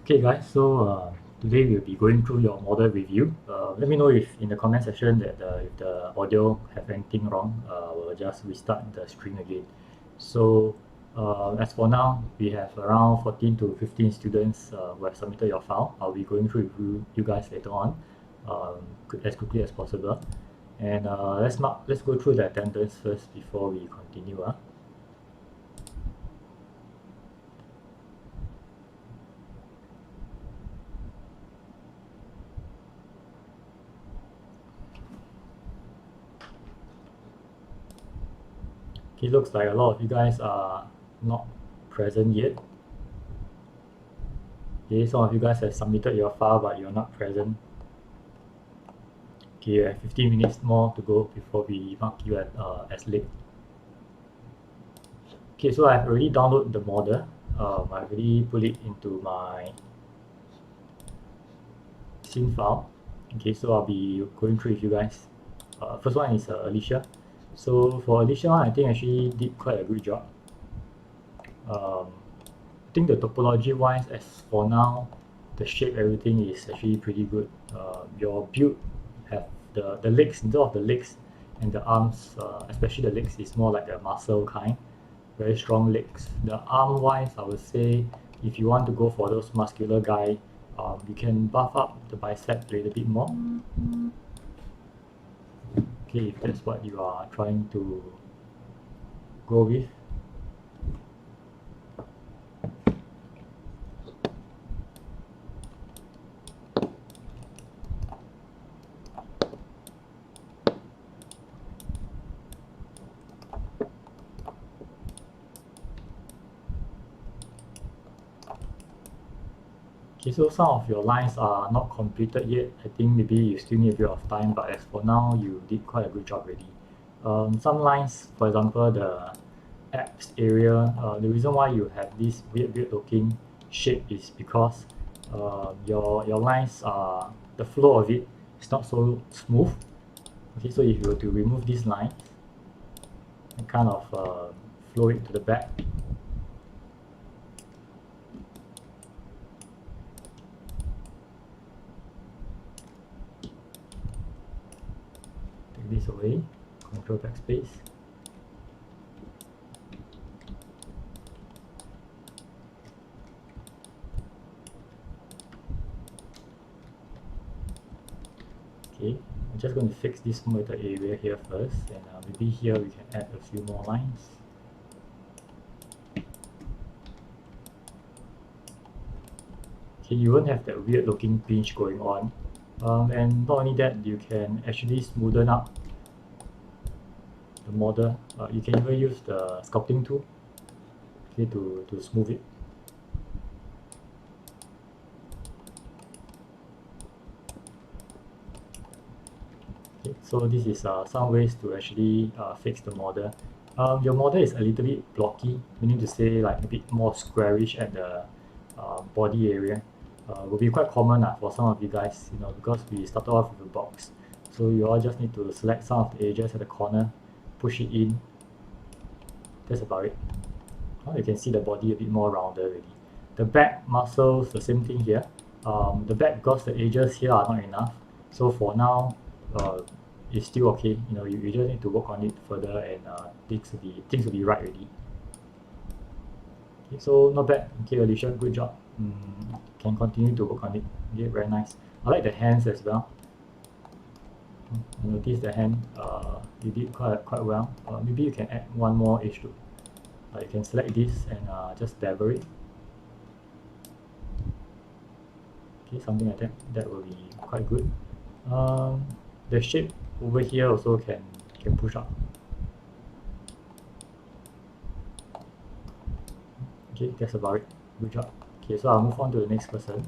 Okay guys, today we'll be going through your model review. Let me know if in the comment section that if the audio have anything wrong, we'll just restart the stream again. As for now, we have around 14 to 15 students who have submitted your file. I'll be going through with you guys later on as quickly as possible. And let's go through the attendance first before we continue. Okay, looks like a lot of you guys are not present yet. Okay, some of you guys have submitted your file but you're not present. Okay, you have 15 minutes more to go before we mark you as late. Okay, so I've already downloaded the model. I've already put it into my scene file. Okay, so I'll be going through with you guys. First one is Alicia. So for Alicia, I think actually did quite a good job. I think the topology wise, as for now, the shape, everything is actually pretty good. Your build have the legs, instead of the legs and the arms, especially the legs is more like a muscle kind, very strong legs. The arm wise, I would say if you want to go for those muscular guy, you can buff up the bicep a little bit more. Okay, if that's what you are trying to go with. Okay, so some of your lines are not completed yet. I think maybe you still need a bit of time, but as for now, you did quite a good job already. Some lines, for example, the abs area, the reason why you have this weird looking shape is because your lines are, the flow of it is not so smooth. Okay, so if you were to remove these lines and kind of flow it to the back, this away, control backspace. Okay, I'm just going to fix this little area here first, and maybe here we can add a few more lines. Okay, you won't have that weird looking pinch going on. And not only that, you can actually smoothen up the model. You can even use the sculpting tool, okay, to smooth it. Okay, so this is some ways to actually fix the model. Your model is a little bit blocky, meaning to say like a bit more squarish at the body area. Will be quite common for some of you guys, because we started off with a box. So you all just need to select some of the edges at the corner, push it in. That's about it. You can see the body a bit more rounded already. The back muscles, the same thing here. The back, because the edges here are not enough. So for now, it's still okay. You just need to work on it further, and things will be right already. Okay, so not bad. Okay, Alicia, good job. Can continue to work on it. Okay, very nice. I like the hands as well. Notice the hand, you did quite well. Maybe you can add one more edge loop. You can select this and just bevel it. Okay, something like that. That will be quite good. The shape over here also can push up. Okay, that's about it. Good job. Okay, so I'll move on to the next person.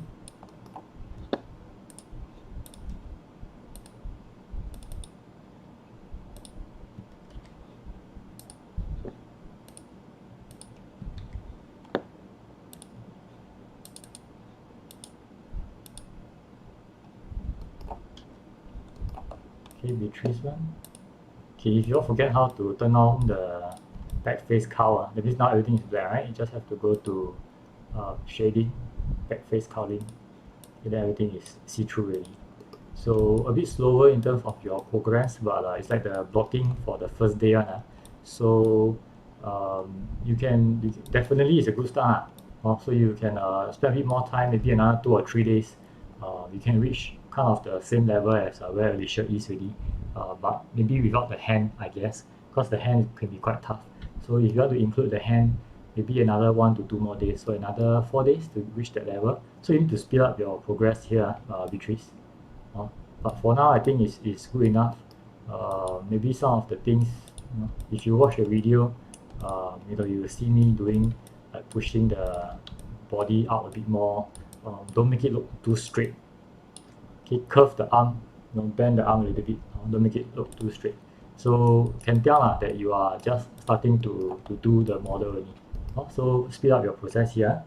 Okay, Beatrice one. Okay, if you all forget how to turn on the back face cowl, that means now everything is black, right? You just have to go to shading, back face coloring, and then everything is see-through already. So a bit slower in terms of your progress, but it's like the blocking for the first day one. So definitely it's a good start. So you can spend a bit more time, maybe another 2 or 3 days. You can reach kind of the same level as where Alicia is already, but maybe without the hand, I guess, because the hand can be quite tough. So if you want to include the hand, maybe another 1 to 2 more days, so another 4 days to reach that level. So you need to speed up your progress here, Beatrice. But for now, I think it's good enough. Maybe some of the things, if you watch the video, you will see me doing like pushing the body out a bit more. Don't make it look too straight. Okay, curve the arm, bend the arm a little bit. Don't make it look too straight. So can tell that you are just starting to do the model already. So speed up your process here.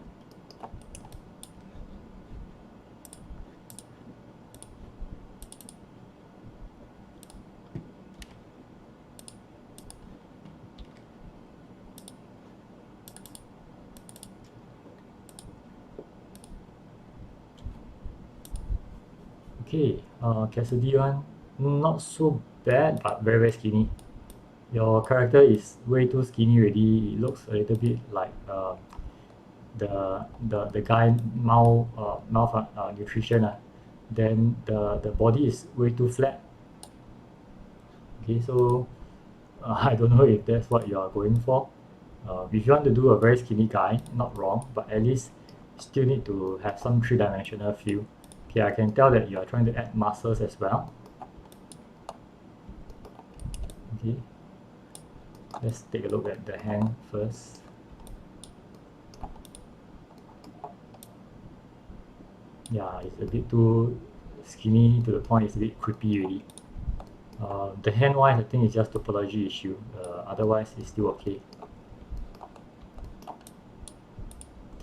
Okay, Cassidy one, not so bad, but very, very skinny. Your character is way too skinny already. It looks a little bit like the guy malnutrition. Then the body is way too flat. Okay, so I don't know if that's what you are going for. If you want to do a very skinny guy, not wrong, but at least still need to have some three-dimensional feel. Okay, I can tell that you are trying to add muscles as well. Okay, let's take a look at the hand first. Yeah, it's a bit too skinny to the point it's a bit creepy already. The hand wise, I think it's just topology issue. Otherwise, it's still okay.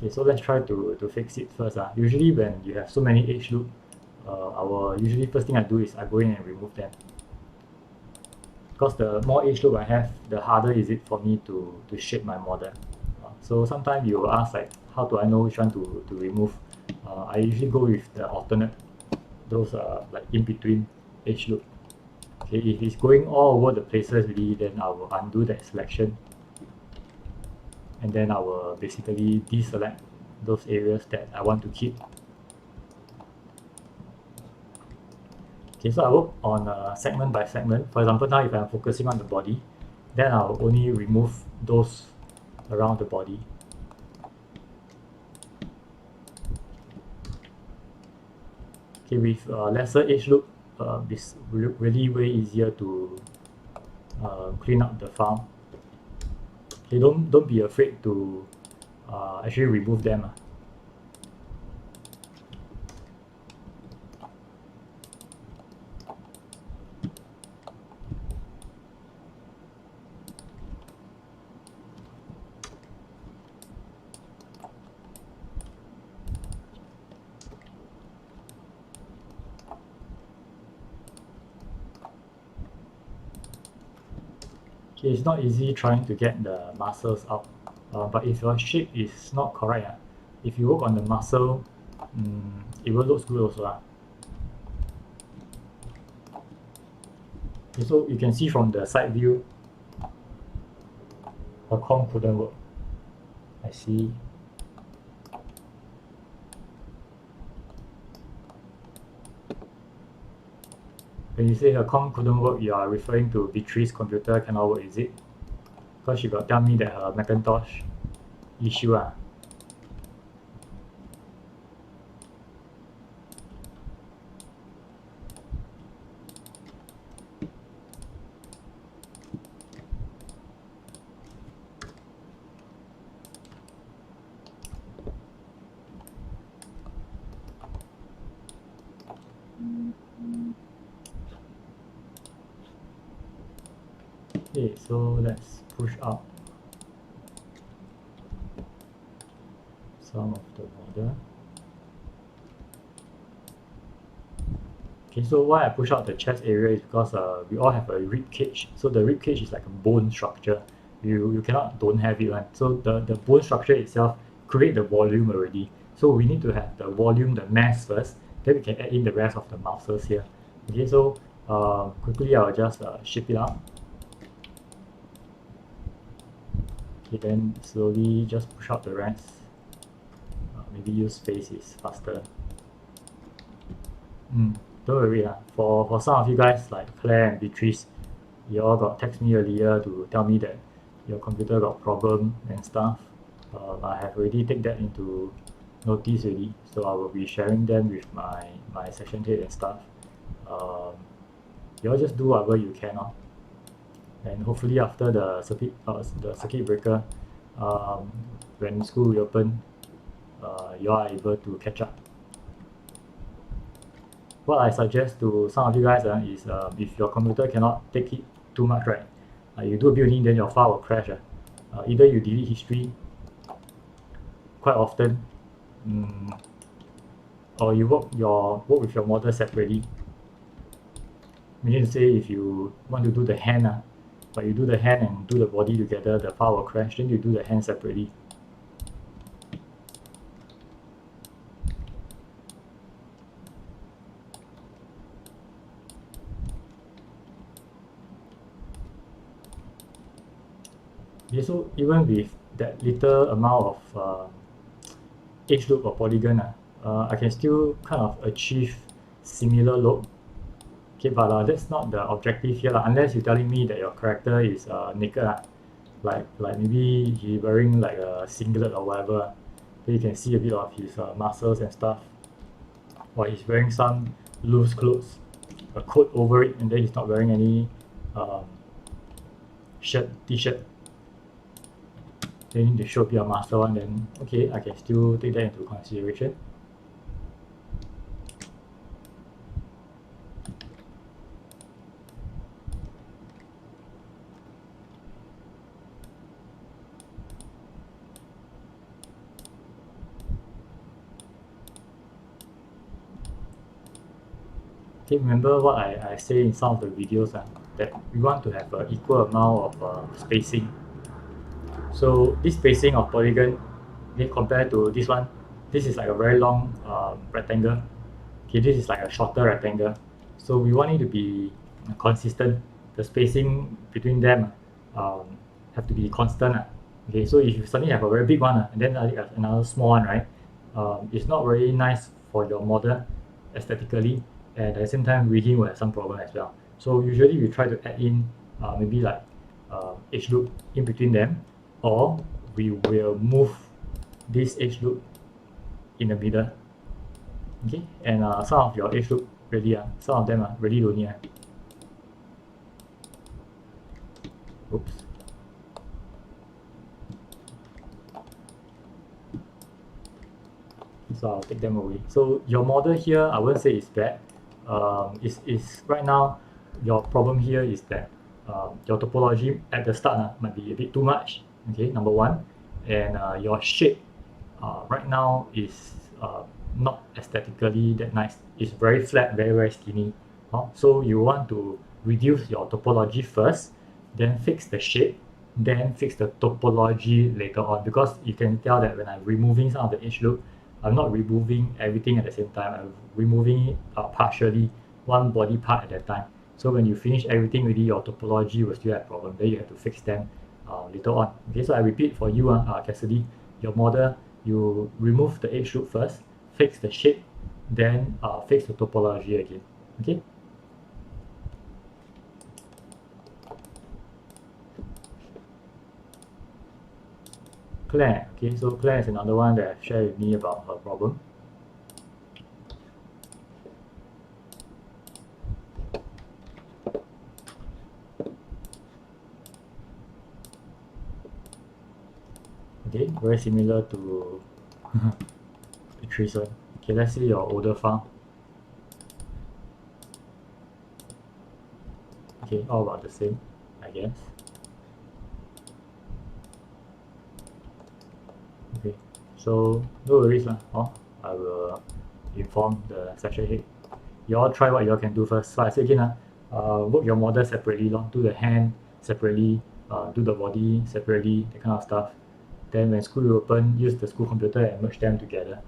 Okay, so let's try to fix it first. Usually when you have so many edge loop, usually first thing I do is I go in and remove them. Because the more edge loop I have, the harder is it for me to shape my model. So sometimes you will ask like, how do I know which one to remove? I usually go with the alternate, those like in between edge loop. Okay, if it's going all over the places really, then I will undo that selection. And then I will basically deselect those areas that I want to keep. Okay, so I work on segment by segment. For example, now if I'm focusing on the body, then I'll only remove those around the body. Okay, with lesser edge loop, it's really way easier to clean up the file. Okay, don't be afraid to actually remove them. Okay, it's not easy trying to get the muscles out, but if your shape is not correct, if you work on the muscle, it will look good also. Okay, so you can see from the side view, her comp couldn't work. I see. When you say her comp couldn't work, you are referring to Beatrice's computer cannot work, is it? Because she got tell me that her Macintosh issue. Okay, so let's push up some of the border. Okay, so why I push out the chest area is because we all have a rib cage. So the rib cage is like a bone structure. You cannot don't have it, right? So the bone structure itself create the volume already. So we need to have the volume, the mass first, then we can add in the rest of the muscles here. Okay, so quickly I'll just shape it up. Okay, then slowly just push out the rest. Maybe use space is faster. Don't worry for some of you guys like Claire and Beatrice, you all got text me earlier to tell me that your computer got problem and stuff. I have already taken that into notice already, so I will be sharing them with my session head and stuff. You all just do whatever you can and hopefully after the circuit breaker, when school reopen, you are able to catch up. What I suggest to some of you guys is if your computer cannot take it too much, right? You do a building, then your file will crash. Either you delete history quite often, or you work with your model separately. Meaning to say, if you want to do the hand, but you do the hand and do the body together, the file will crash. Then you do the hand separately. Okay, so even with that little amount of edge loop or polygon, I can still kind of achieve similar look. Okay, but that's not the objective here, unless you're telling me that your character is naked, like maybe he wearing like a singlet or whatever, then you can see a bit of his muscles and stuff, or he's wearing some loose clothes, a coat over it, and then he's not wearing any t-shirt. They need to show a bit of muscle one, then okay, I can still take that into consideration. Okay, remember what I say in some of the videos that we want to have an equal amount of spacing. So this spacing of polygon, okay, compared to this one, this is like a very long rectangle. Okay, this is like a shorter rectangle. So we want it to be consistent. The spacing between them have to be constant. Okay, so if you suddenly have a very big one and then another small one, right? It's not very nice for your model aesthetically, and at the same time reading will have some problem as well. So usually we try to add in maybe like edge loop in between them, or we will move this edge loop in the middle. Okay, and some of your edge loop really some of them really don't need. Oops. So I'll take them away. So your model here, I wouldn't say it's bad. Is right now your problem here is that your topology at the start might be a bit too much. Okay, number one, and your shape right now is not aesthetically that nice. It's very flat, very skinny. So you want to reduce your topology first, then fix the shape, then fix the topology later on, because you can tell that when I'm removing some of the edge loop, I'm not removing everything at the same time. I'm removing it partially, one body part at a time. So when you finish everything already, your topology will still have problem. Then you have to fix them later on. Okay, so I repeat for you, Cassidy, your model, you remove the edge loop first, fix the shape, then fix the topology again. Okay. Claire. Okay, so Claire is another one that shared with me about her problem. Okay, very similar to Beatrice one. Okay, let's see your older file. Okay, all about the same, I guess. Okay, so no worries I will inform the section head. You all try what you all can do first. So I say again, work your model separately, do the hand separately, do the body separately, that kind of stuff. Then when school reopen, use the school computer and merge them together.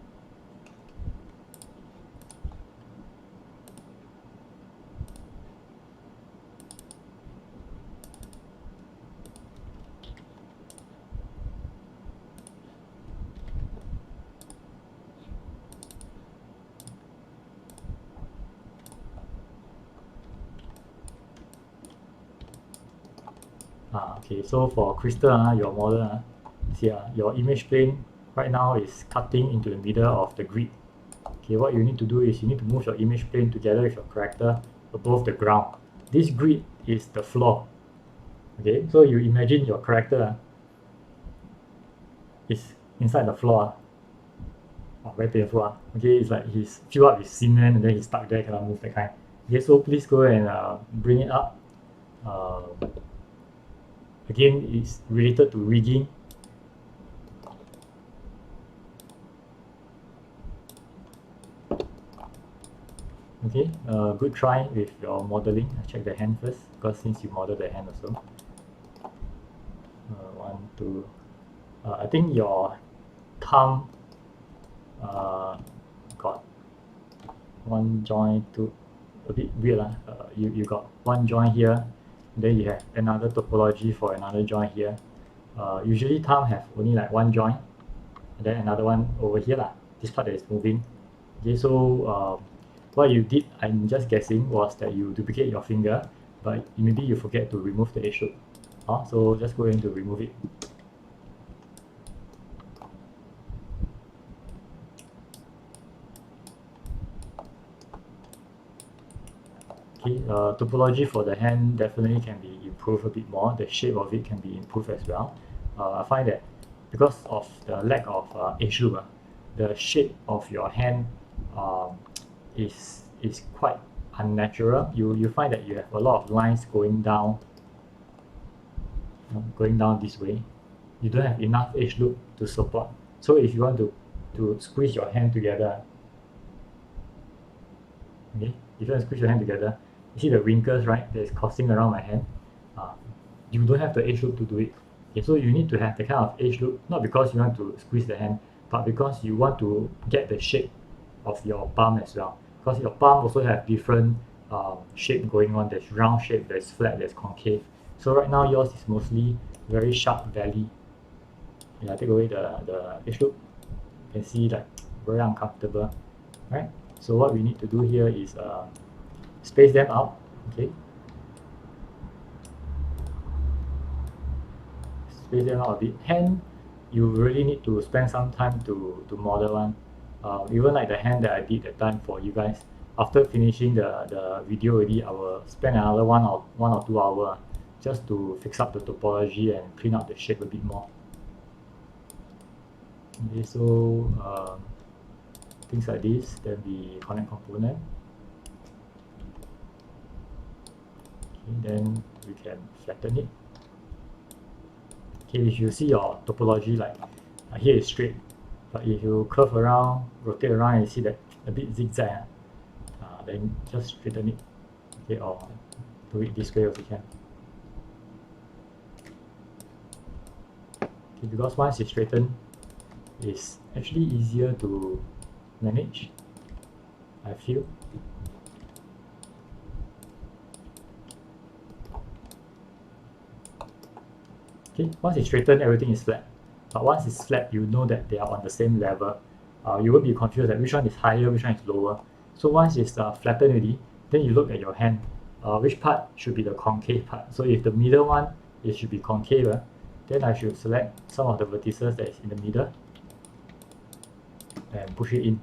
Okay, so for Crystal, your model, see, your image plane right now is cutting into the middle of the grid. Okay, what you need to do is you need to move your image plane together with your character above the ground. This grid is the floor. Okay, so you imagine your character is inside the floor. Very painful. Okay, it's like he's filled up with cement and then he's stuck there, cannot move, that kind. Okay, so please go and bring it up. Again, it's related to rigging. Okay, good try with your modeling. Check the hand first, because since you model the hand also. One, two. I think your thumb got one joint, two, a bit weird. You got one joint here, then you have another topology for another joint here. Usually thumb have only like one joint, and then another one over here lah. This part that is moving. Okay, so what you did, I'm just guessing, was that you duplicate your finger, but maybe you forget to remove the edge loop. So just go in to remove it. Okay, topology for the hand definitely can be improved a bit more. The shape of it can be improved as well. I find that because of the lack of edge loop, the shape of your hand is quite unnatural. You find that you have a lot of lines going down this way. You don't have enough edge loop to support. So if you want to squeeze your hand together, okay, if you want to squeeze your hand together, you see the wrinkles, right, that's crossing around my hand. You don't have the edge loop to do it. Okay, so you need to have the kind of edge loop, not because you want to squeeze the hand, but because you want to get the shape of your palm as well. Because your palm also have different shape going on. There's round shape, there's flat, there's concave. So right now yours is mostly very sharp valley. Yeah, take away the edge loop. You can see like very uncomfortable, right? So what we need to do here is space them out. Okay, space them out a bit. Hand, you really need to spend some time to model one. Even like the hand that I did that time for you guys, after finishing the video already, I will spend another 1 or 2 hours just to fix up the topology and clean up the shape a bit more. Okay, so things like this, then we connect component. Okay, then we can flatten it. Okay, if you see your topology, like here is straight, but if you curve around, rotate around, and you see that a bit zigzag, then just straighten it. Okay, or do it this way if you can. Okay, because once it's straightened, it's actually easier to manage, I feel. Okay, once it's straightened, everything is flat. But once it's flat, you know that they are on the same level. You won't be confused that which one is higher, which one is lower. So once it's flattened already, then you look at your hand. Which part should be the concave part? So if the middle one, it should be concave, then I should select some of the vertices that is in the middle and push it in.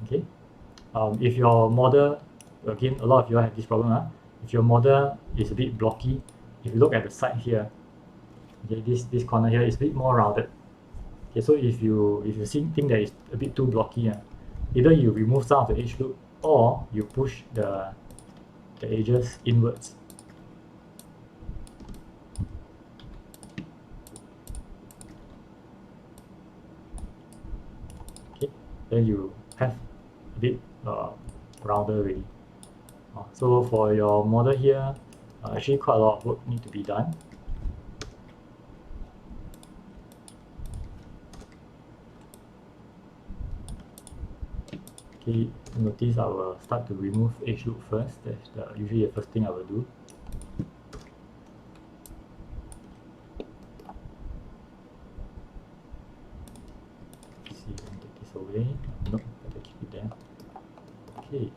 Okay. If your model, again, a lot of you have this problem. If your model is a bit blocky, if you look at the side here, okay, this corner here is a bit more rounded. Okay, so if you think that it's a bit too blocky, either you remove some of the edge loop or you push the edges inwards. Okay, then you have a bit rounder already. So for your model here, actually quite a lot of work need to be done. Okay, notice I will start to remove edge loop first. That's usually the first thing I will do. See, take this away. Nope, better keep it there. Okay.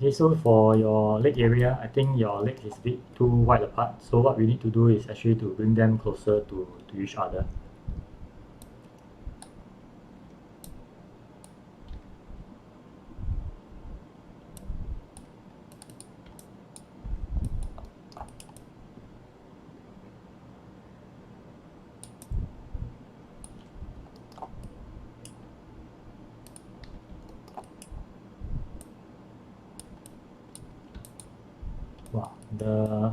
Okay, so for your leg area, I think your leg is a bit too wide apart. So what we need to do is actually to bring them closer to each other. Wow, the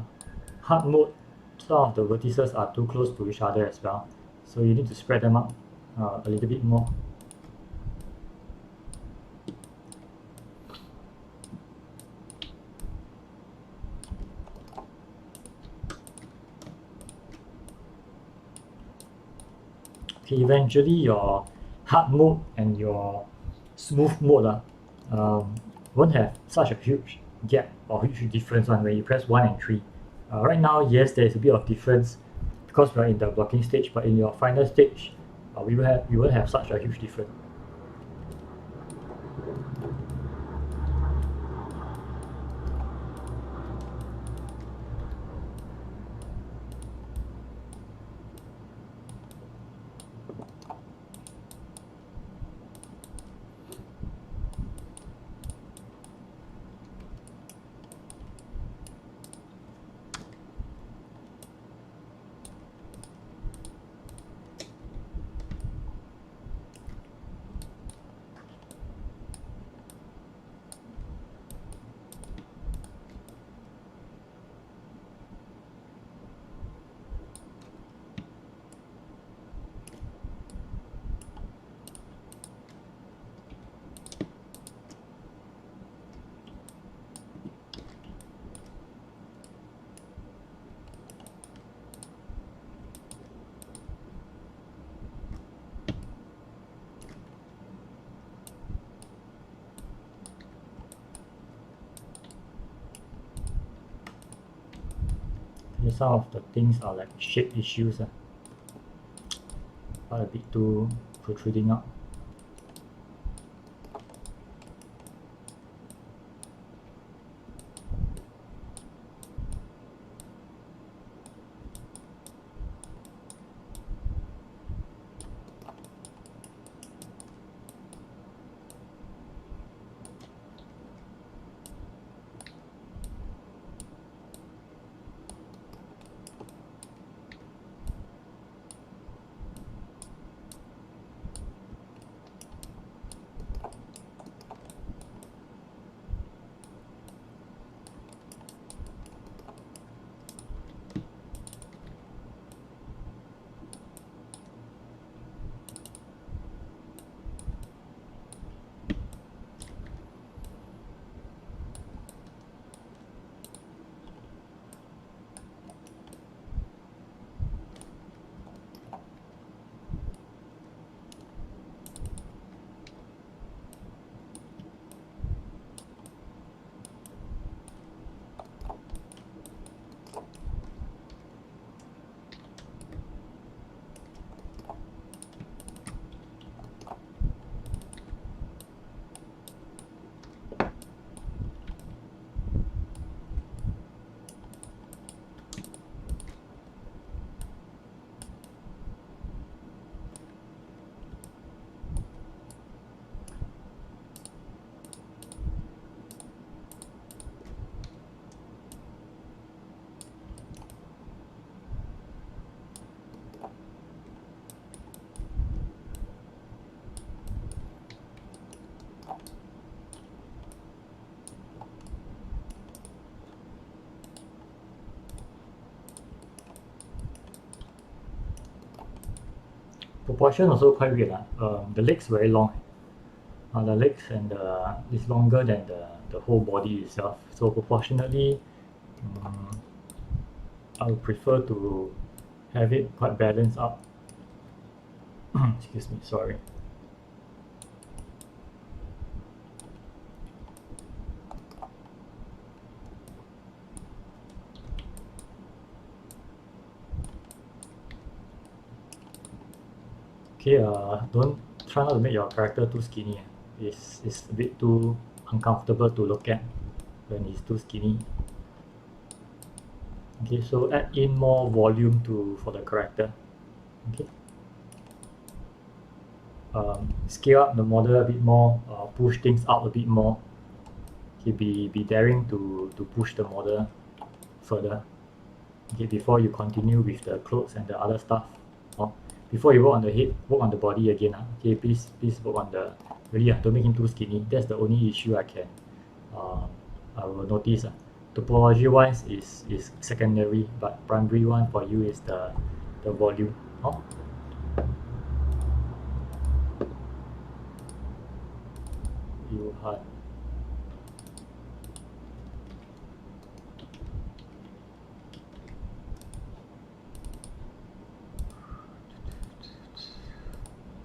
hard mode, some of the vertices are too close to each other as well. So you need to spread them out a little bit more. Okay, eventually your hard mode and your smooth mode won't have such a huge gap or huge difference one when you press 1 and 3. Right now, yes, there's a bit of difference because we're in the blocking stage, but in your final stage, we won't have such a huge difference. some of the things are like shape issues, are a bit too protruding out. Proportion also quite weird. The legs very long. The legs and is longer than the whole body itself. So proportionately, I would prefer to have it quite balanced out. Excuse me, sorry. Okay, don't try not to make your character too skinny. It's a bit too uncomfortable to look at when he's too skinny. Okay, so add in more volume for the character. Okay. Scale up the model a bit more, push things out a bit more. Okay, be daring to push the model further. Okay, before you continue with the clothes and the other stuff. Before you work on the head, work on the body again. Okay, please work on the really don't make him too skinny. That's the only issue I will notice. Topology wise is secondary, but primary one for you is the volume. You had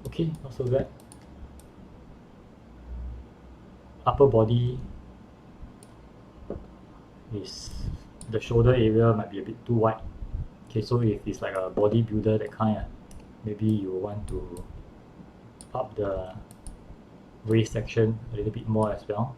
okay, not so bad. Upper body is the shoulder area might be a bit too wide. Okay, so if it's like a bodybuilder that kind, maybe you want to up the waist section a little bit more as well.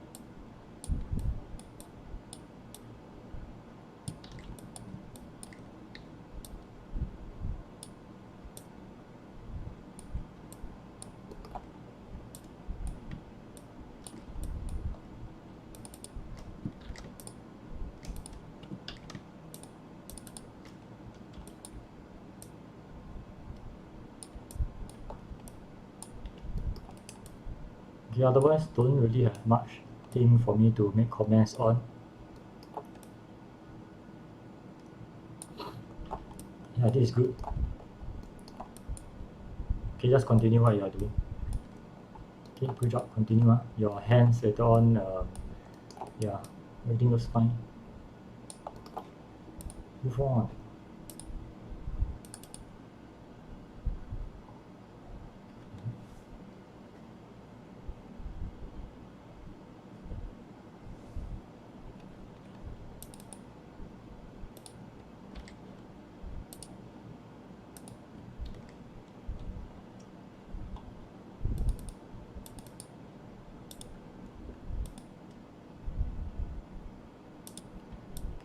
Okay, otherwise don't really have much thing for me to make comments on. Yeah, this is good. Okay, just continue what you are doing. Okay, good job, continue. Your hands later on, yeah, everything looks fine. Move on.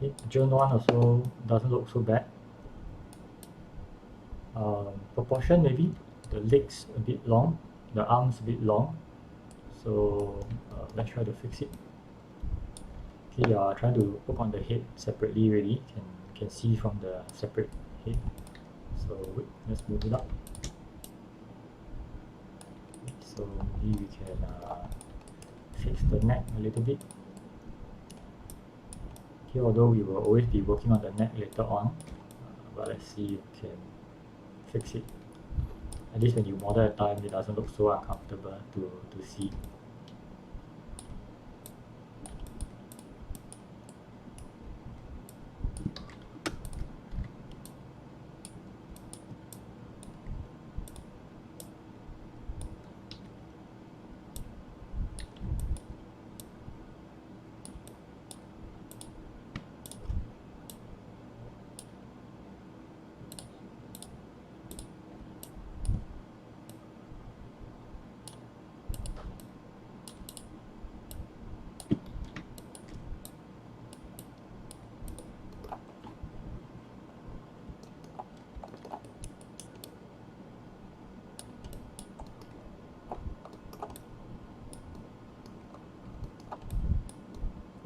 Okay, June 1 also doesn't look so bad. Proportion maybe, the legs a bit long, the arms a bit long. So let's try to fix it. Okay, trying to work on the head separately already. Can see from the separate head. So wait, let's move it up. So maybe we can fix the neck a little bit. Okay, although we will always be working on the neck later on, but let's see if we can fix it. At least when you model at time, it doesn't look so uncomfortable to see.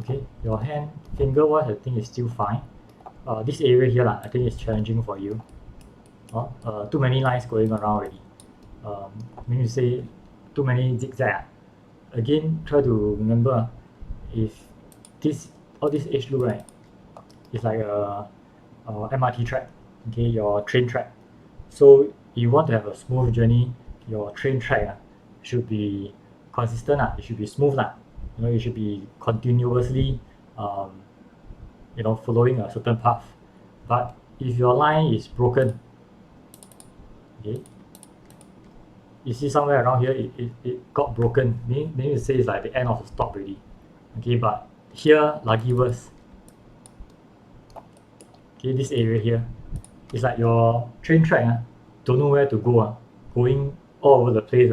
Okay, your hand finger wise I think is still fine. This area here I think is challenging for you. Too many lines going around already. Meaning to say too many zigzag. Again, try to remember if all this edge loop right is like a MRT track, okay, your train track. So you want to have a smooth journey, your train track should be consistent, it should be smooth. You should be continuously following a certain path. But if your line is broken, okay, you see somewhere around here it got broken, meaning to say it's like the end of the stop already. Okay, but here lucky worse. Okay, this area here, it's like your train track don't know where to go, going all over the place.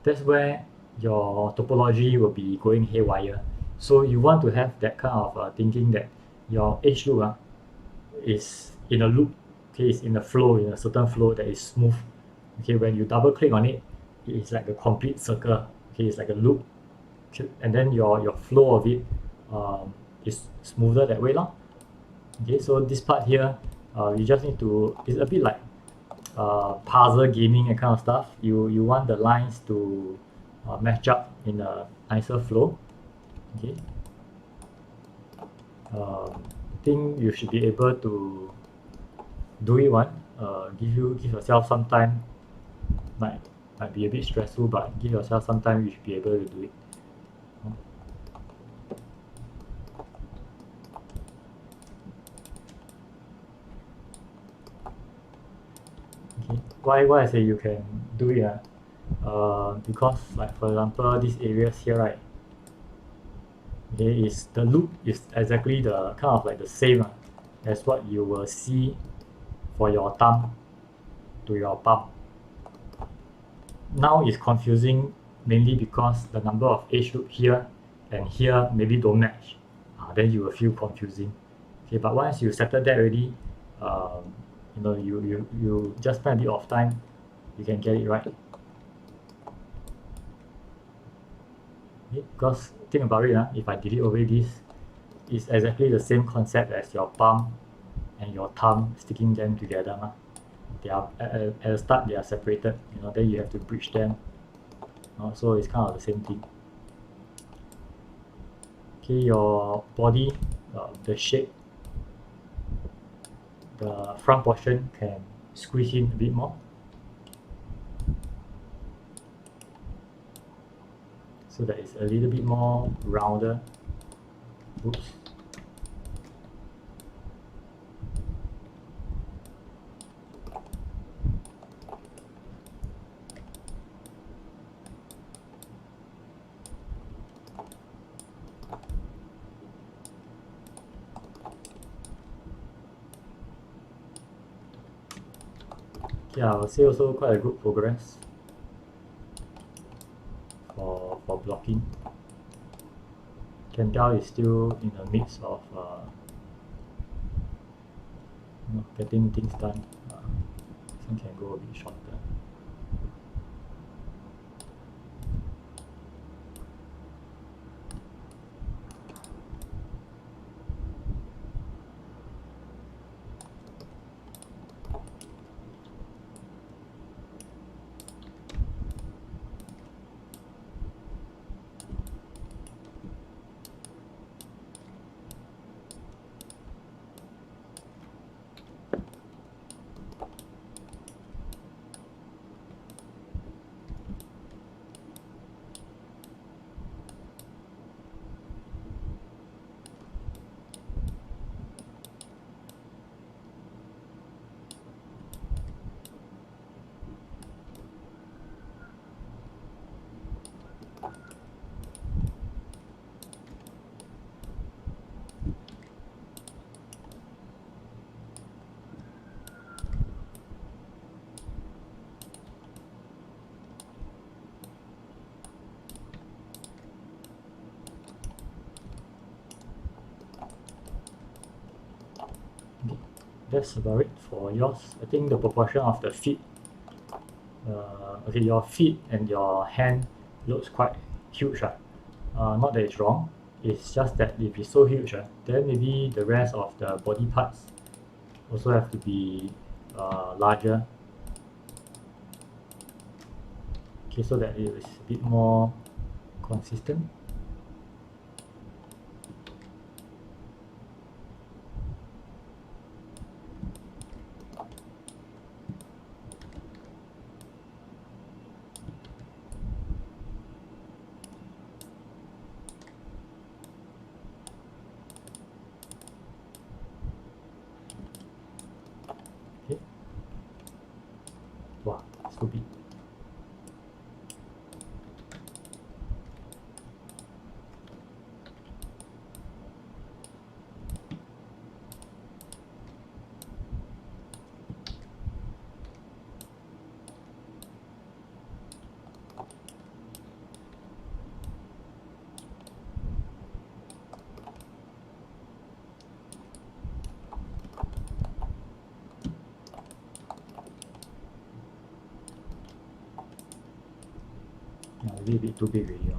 That's where your topology will be going haywire. So you want to have that kind of thinking that your edge loop is in a loop, okay, it's in a flow, in a certain flow that is smooth. Okay, when you double click on it, it is like a complete circle. Okay, it's like a loop, and then your flow of it is smoother that way. Okay, so this part here, you just need to, it's a bit like puzzle gaming and kind of stuff. You want the lines to match up in a nicer flow. Okay, think you should be able to do it one. Give yourself some time. Might be a bit stressful, but give yourself some time, you should be able to do it. Okay, why I say you can do it? Because like for example, these areas here, right? Okay, is the loop is exactly the kind of like the same as what you will see for your thumb to your palm. Now it's confusing mainly because the number of edge loop here and here maybe don't match. Then you will feel confusing. Okay, but once you settle that already, you just spend a bit of time, you can get it right. Okay, because think about it, if I delete away this, it's exactly the same concept as your palm and your thumb, sticking them together. They are at the start they are separated, then you have to bridge them. So it's kind of the same thing. Okay, your body, the shape, the front portion can squeeze in a bit more. So that it's a little bit more rounder. Oops. Yeah, I would say also quite a good progress for blocking. can tell is still in the midst of getting things done. This one can go a bit shorter. That's about it for yours. I think the proportion of the feet, okay, your feet and your hand looks quite huge. Not that it's wrong, it's just that if it's so huge, then maybe the rest of the body parts also have to be larger. Okay, so that it is a bit more consistent. Okay. Wow, so big. Yeah, maybe a bit too big already.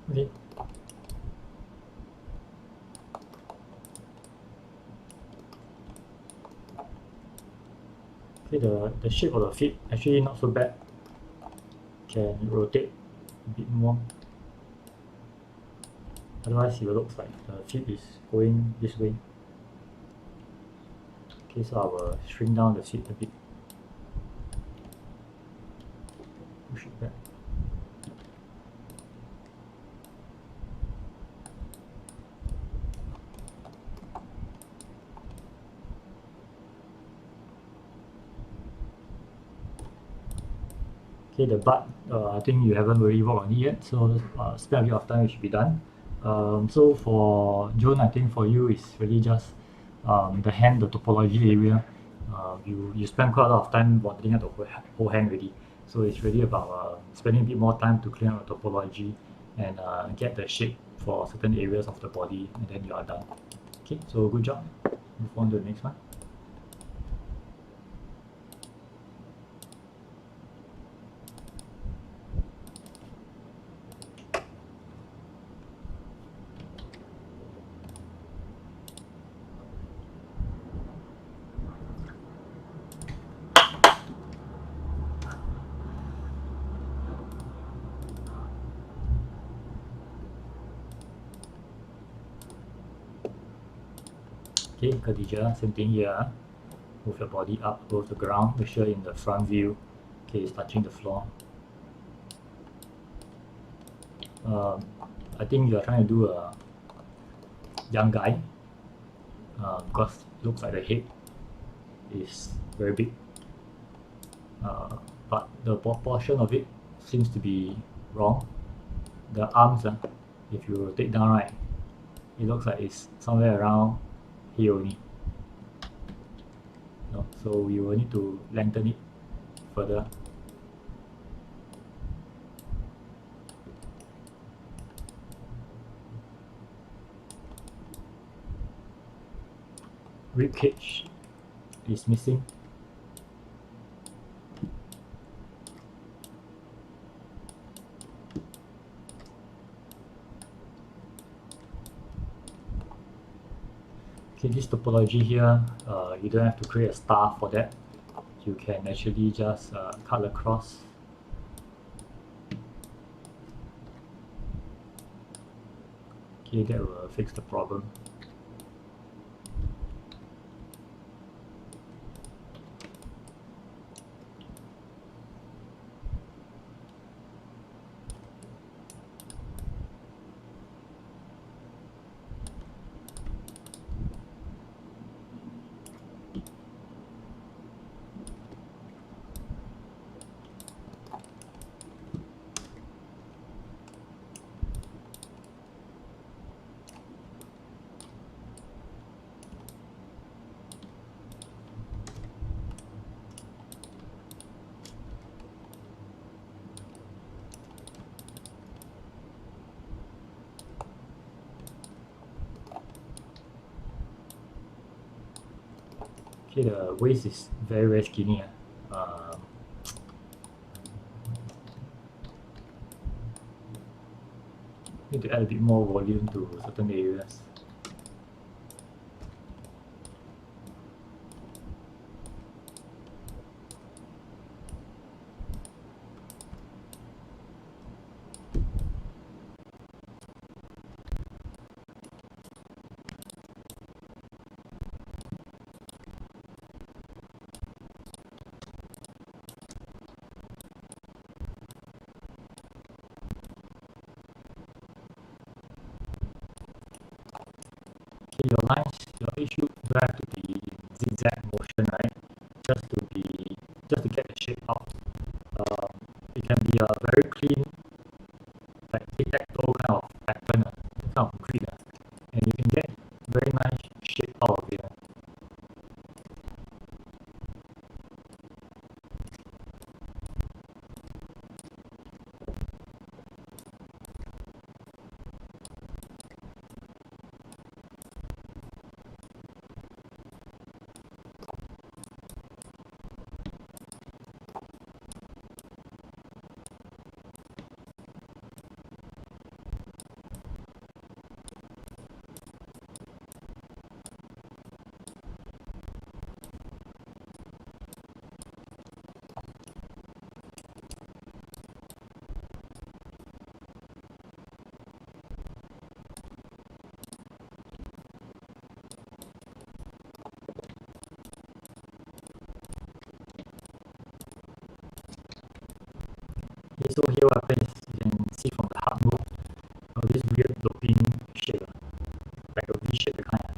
Okay. Okay, the shape of the feet actually not so bad. Can rotate a bit more. Otherwise, it looks like the feet is going this way. Okay, so I will shrink down the feet a bit. Push it back. Okay, the butt, I think you haven't really worked on it yet, so spend a bit of time, it should be done. So for June, I think for you, it's really just the hand, the topology area. You spend quite a lot of time modeling out the whole hand already. So it's really about spending a bit more time to clean out the topology and get the shape for certain areas of the body, and then you are done. Okay, so good job. Move on to the next one. Okay, Khadija, same thing here. Move your body up above the ground. Make sure in the front view, okay, it's touching the floor. I think you are trying to do a young guy because it looks like the head is very big, but the proportion of it seems to be wrong. The arms, if you take down right, it looks like it's somewhere around here only. No, so you will need to lengthen it further. Rib cage is missing. Okay, this topology here, you don't have to create a star for that. You can actually just cut across. Okay, that will fix the problem. Okay, the waist is very skinny. Need to add a bit more volume to certain areas. Okay, your lines, your edge loop don't have to be zigzag motion, right? Just to get the shape out. It can be a very clean, like tic-tac-toe kind of pattern, kind of grid, and you can get very nice shape out of it. Okay, so here what happens, you can see from the hard mode, this weird doping shape, like a V shape kind.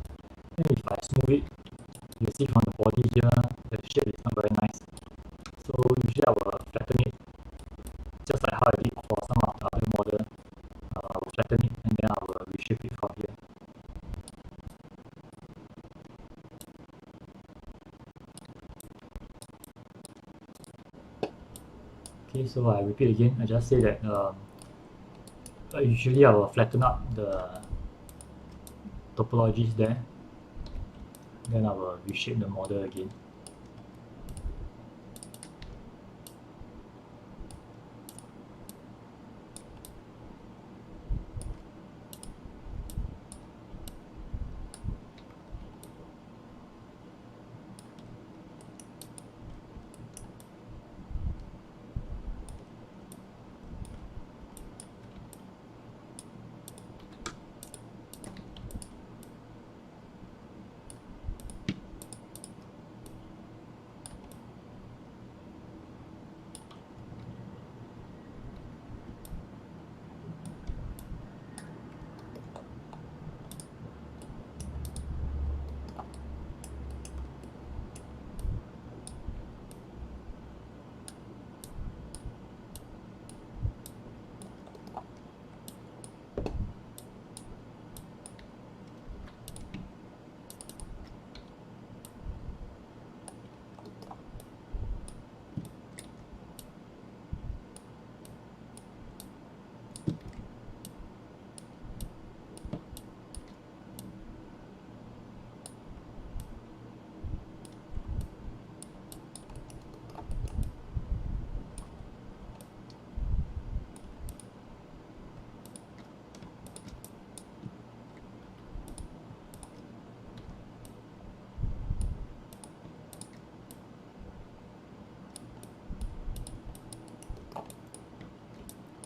And if I smooth it, you see from the body here, the shape is not very nice. So usually I will flatten it, just like how I did for some of the other model. I will flatten it and then I will reshape it from here. Okay, so I repeat again. I just say that usually I will flatten up the topologies there. Then I will reshape the model again.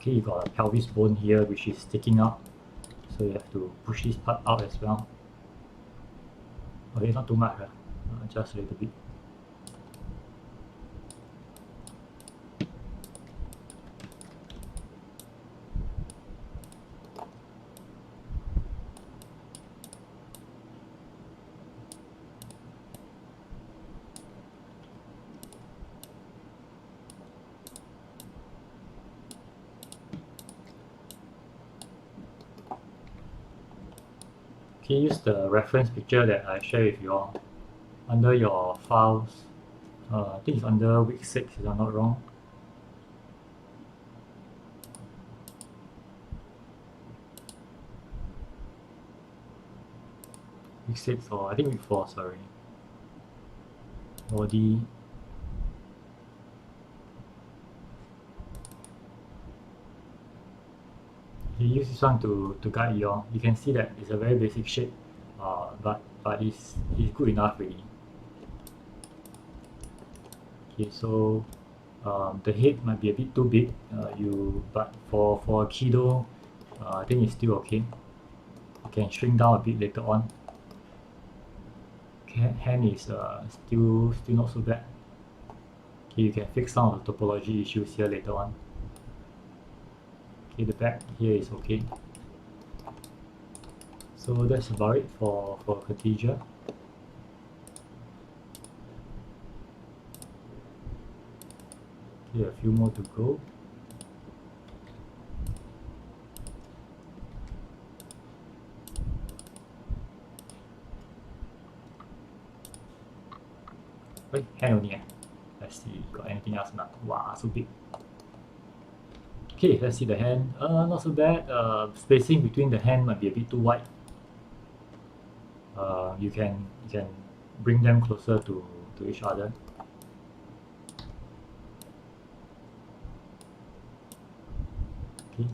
Okay, you got a pelvis bone here which is sticking out, so you have to push this part out as well. Okay, not too much, just a little bit. Okay, use the reference picture that I share with you all under your files. I think it's under week 6 if I'm not wrong. Week 6 or I think week 4, sorry. Body. You use this one to guide you all. You can see that it's a very basic shape, but it's good enough really. Okay, so the head might be a bit too big, but for a kiddo, I think it's still okay. You can shrink down a bit later on. Hand is still not so bad. Okay, you can fix some of the topology issues here later on. Okay, the back here is okay. So that's about it for Khadija. Okay, a few more to go. Wait, hand only. Let's see, got anything else not? Wow, so big. Okay, let's see the hand. Not so bad. Spacing between the hand might be a bit too wide. You can bring them closer to each other. Okay.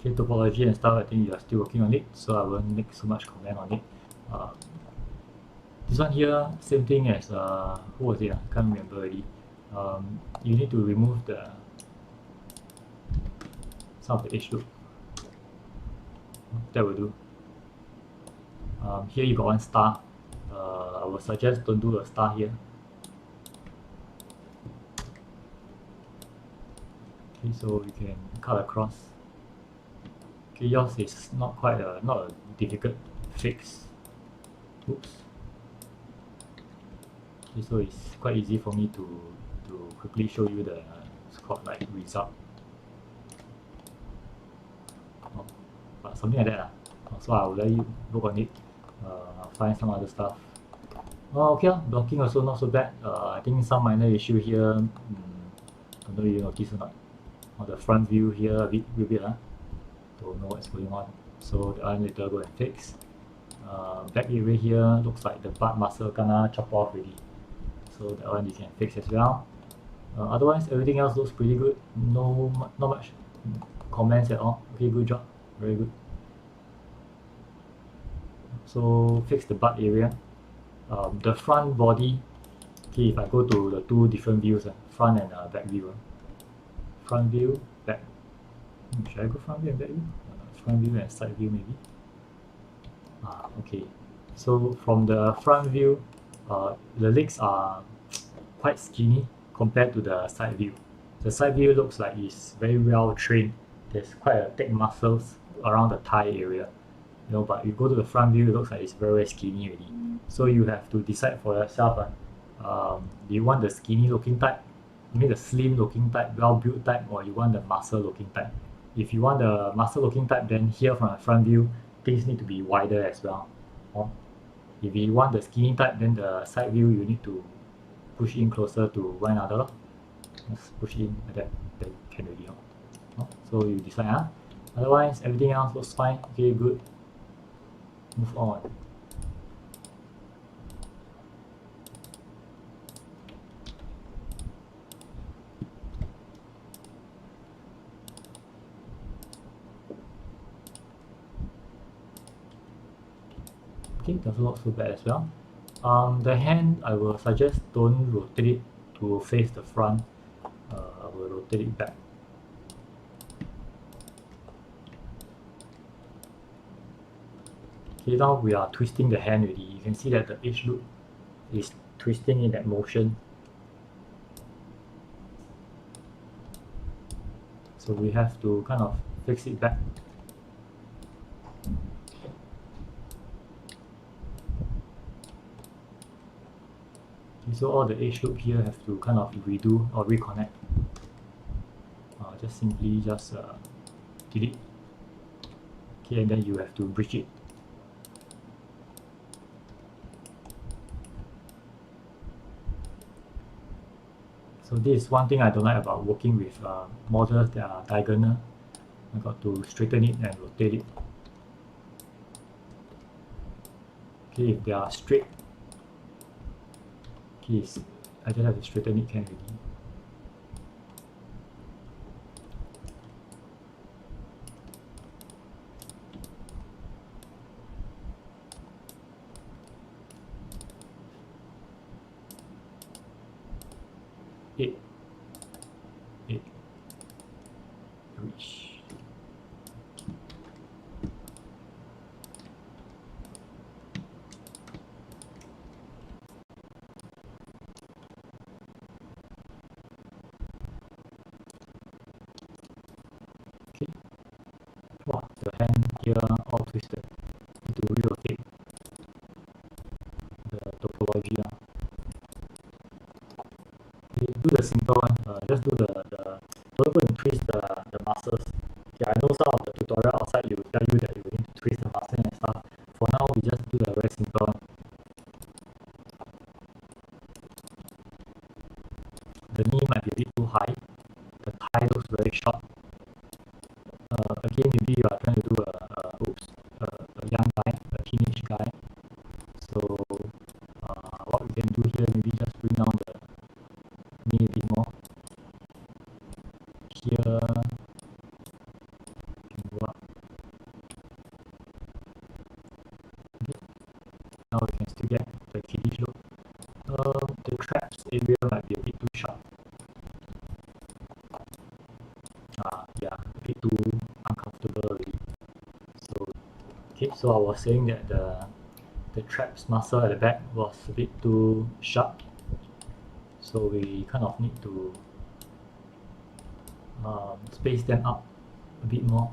Okay, topology and stuff, I think you are still working on it, so I won't make so much comment on it. This one here, same thing as who was it? I can't remember already. You need to remove some of the edge loop. That will do. Here you got one star. I would suggest don't do a star here. Okay, so you can cut across. Okay, yours is not quite not a difficult fix. Oops. Okay, so it's quite easy for me to quickly show you the Scott-like result. But something like that. So I will let you work on it. Find some other stuff. Okay, blocking also not so bad. I think some minor issue here. I don't know if you notice or not. On the front view here, a bit. Don't know what's going on. So the one later go and fix. Back area here looks like the butt muscle gonna chop off already. So that one you can fix as well. Otherwise, everything else looks pretty good. Not much comments at all. Okay, good job. Very good. So fix the butt area. The front body. Okay, if I go to the two different views, front and back view. Front view, back. Should I go front view and back view? Front view and side view maybe. Okay. So from the front view, the legs are quite skinny compared to the side view. The side view looks like it's very well trained. There's quite a thick muscles around the thigh area. But you go to the front view, it looks like it's very skinny already. So you have to decide for yourself. Do you want the skinny looking type? You mean the slim looking type, well built type, or you want the muscle looking type? If you want the muscle looking type, then here from the front view, things need to be wider as well. If you want the skinny type, then the side view you need to push in closer to one another. Just push in like that, then can already. So you decide. Otherwise, everything else looks fine. Okay, good. Move on. Okay, doesn't look so bad as well. The hand, I will suggest don't rotate it to face the front. I will rotate it back. Okay, now we are twisting the hand already. You can see that the edge loop is twisting in that motion. So we have to kind of fix it back. Okay, so all the edge loop here have to kind of redo or reconnect. Just simply delete. Okay, and then you have to bridge it. So this is one thing I don't like about working with models that are diagonal. I got to straighten it and rotate it. Okay, if they are straight, okay, I just have to straighten it can already. Eight, reach. Okay. Wow, the hand here all twisted. Need to re-rotate the topology. Okay, do the simple one. Just do don't go and twist the muscles. Okay, I know some of the tutorial outside you tell you that you need to twist the muscle and stuff. For now, we just do the very simple one. The knee might be a bit too high. The thigh looks very short. Again, maybe you are trying to do a young guy, a teenage guy. So what we can do here, maybe just bring down the knee a bit more. Here, can go up. Okay. Now we can still get the kiddish look. The traps area might be a bit too sharp. Yeah, a bit too uncomfortable already. So, okay, so I was saying that the traps muscle at the back was a bit too sharp. So we kind of need to space them up a bit more.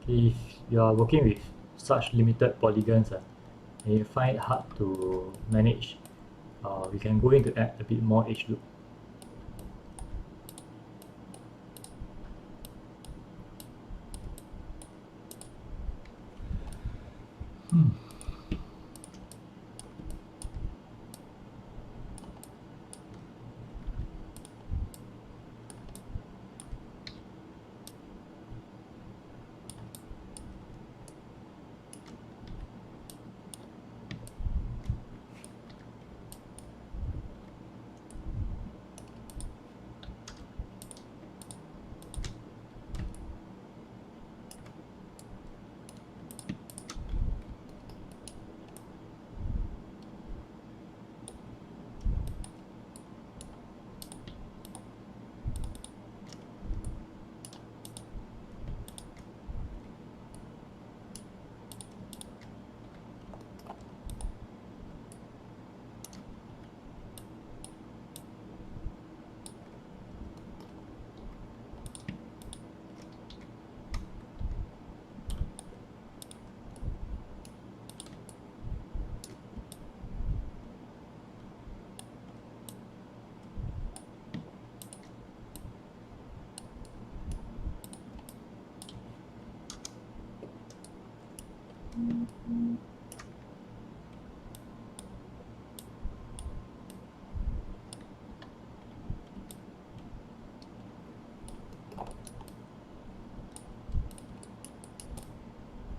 Okay, if you are working with such limited polygons and you find it hard to manage, we can go in to add a bit more edge loop.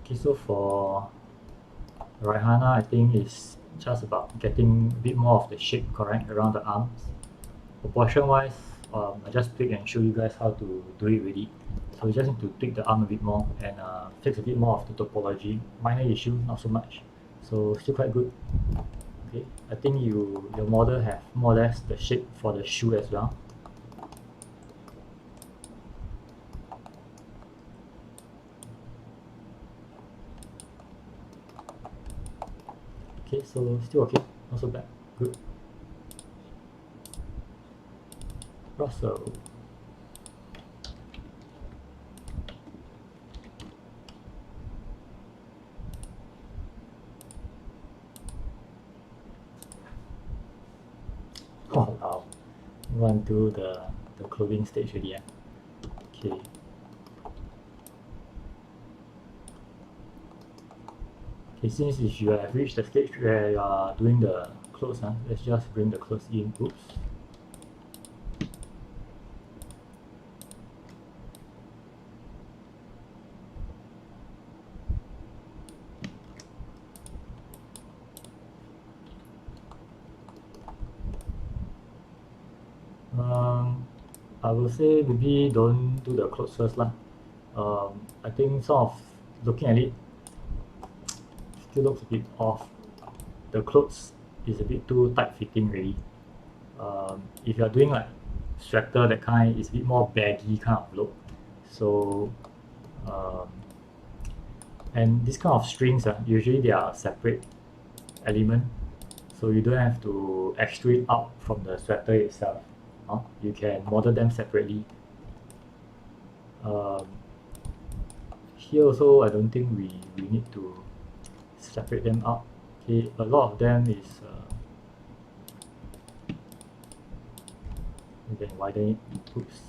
Okay, so for Raihana, I think it's just about getting a bit more of the shape correct around the arms. Proportion wise, I just pick and show you guys how to do it really. So you just need to tweak the arm a bit more and fix a bit more of the topology. Minor issue, not so much. So still quite good. Okay, I think your model have more or less the shape for the shoe as well. Okay, so still okay, not so bad, good. Russell. Oh wow, we want to do the clothing stage already. Okay. Okay, since if you have reached the stage where you are doing the clothes, let's just bring the clothes in. Oops. I will say maybe don't do the clothes first lah. I think sort of looking at it still looks a bit off. The clothes is a bit too tight fitting really. If you are doing like sweater that kind, it's a bit more baggy kind of look. So and this kind of strings usually they are separate element, so you don't have to extrude out from the sweater itself. You can model them separately. Here also I don't think we need to separate them out. Okay, a lot of them is you can widen it. Oops.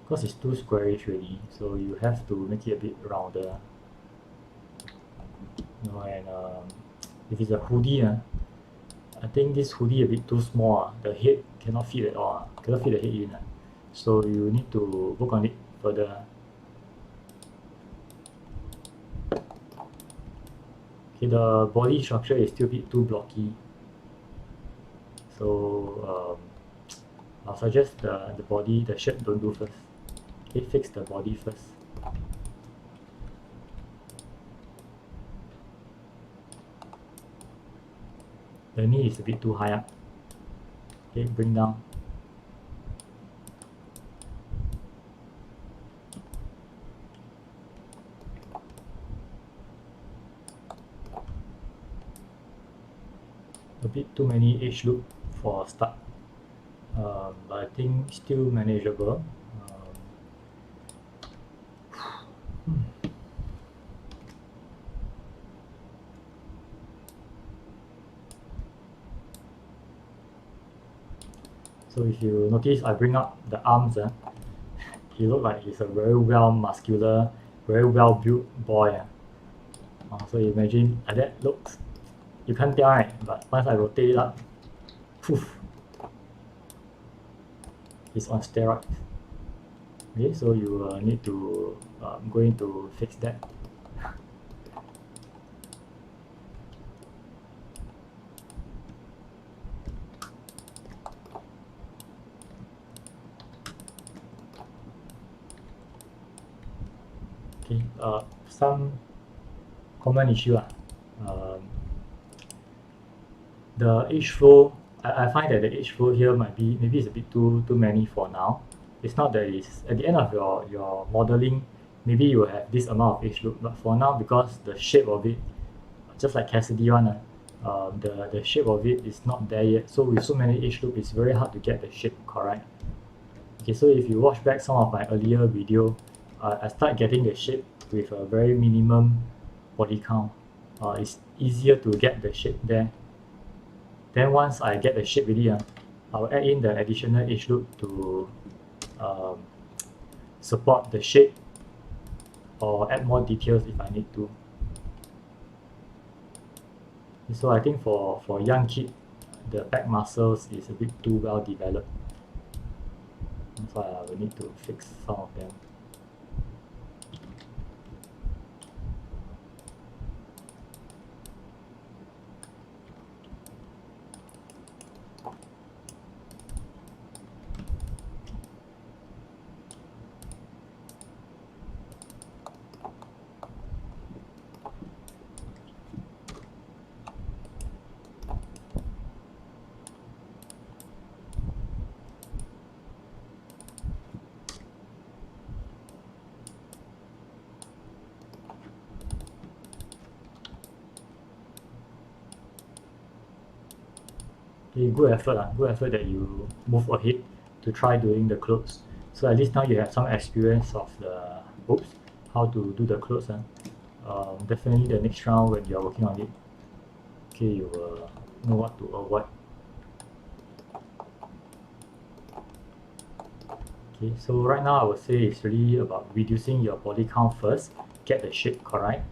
Because it's too squarish already, so you have to make it a bit rounder. And if it's a hoodie, I think this hoodie a bit too small. The head cannot fit at all. Cannot fit the head in. So you need to work on it further. Okay, the body structure is still a bit too blocky. So I'll suggest the body, the shirt don't do first. Okay, fix the body first. The knee is a bit too high up. Okay, bring down. A bit too many edge loop for a start, but I think still manageable. So if you notice, I bring up the arms. He look like he's a very well muscular, very well built boy. So imagine that looks. You can't tell, right? But once I rotate it up, poof, it's on steroids. Okay, so you need to going to fix that. Okay, some common issue. The edge flow, I find that the edge flow here maybe it's a bit too many for now. It's not that it's at the end of your modeling, maybe you will have this amount of edge loop, but for now, because the shape of it, just like Cassidy one, the shape of it is not there yet. So with so many edge loop, it's very hard to get the shape correct. Okay, so if you watch back some of my earlier video, I start getting the shape with a very minimum body count. It's easier to get the shape there. Then once I get the shape ready, I'll add in the additional edge loop to support the shape or add more details if I need to. So I think for young kid, the back muscles is a bit too well developed. That's why I will need to fix some of them. Okay, good effort that you move ahead to try doing the clothes. So at least now you have some experience of the oops, how to do the clothes. Definitely the next round when you're working on it, okay, you will know what to avoid. Okay, so right now I would say it's really about reducing your body count first, get the shape correct,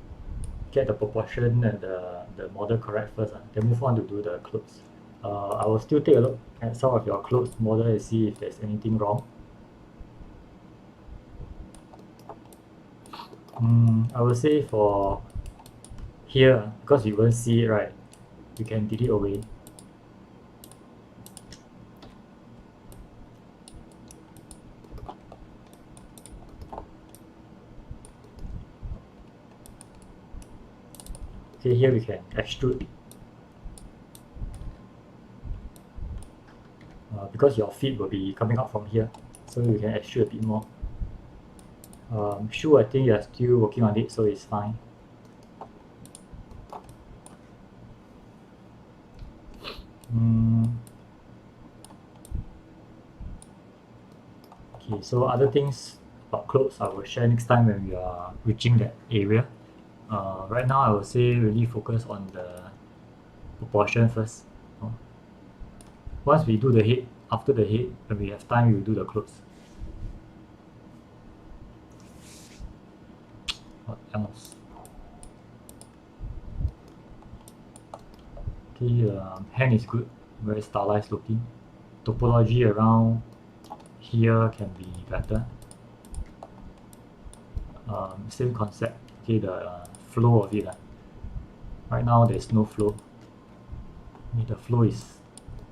get the proportion and the model correct first, then move on to do the clothes. I will still take a look at some of your clothes model and see if there's anything wrong. I would say for here, because you won't see it, right, you can delete away. Okay, here we can extrude. Because your feet will be coming out from here, so you can extrude a bit more. Shoe, I think you're still working on it, so it's fine. Okay, so other things about clothes I will share next time when we are reaching that area. Right now I would say really focus on the proportion first. Once we do the head, after the head, when we have time, we will do the clothes. What else? Okay, hand is good, very stylized looking. Topology around here can be better. Same concept. Okay, the flow of it. Right now there's no flow. The flow is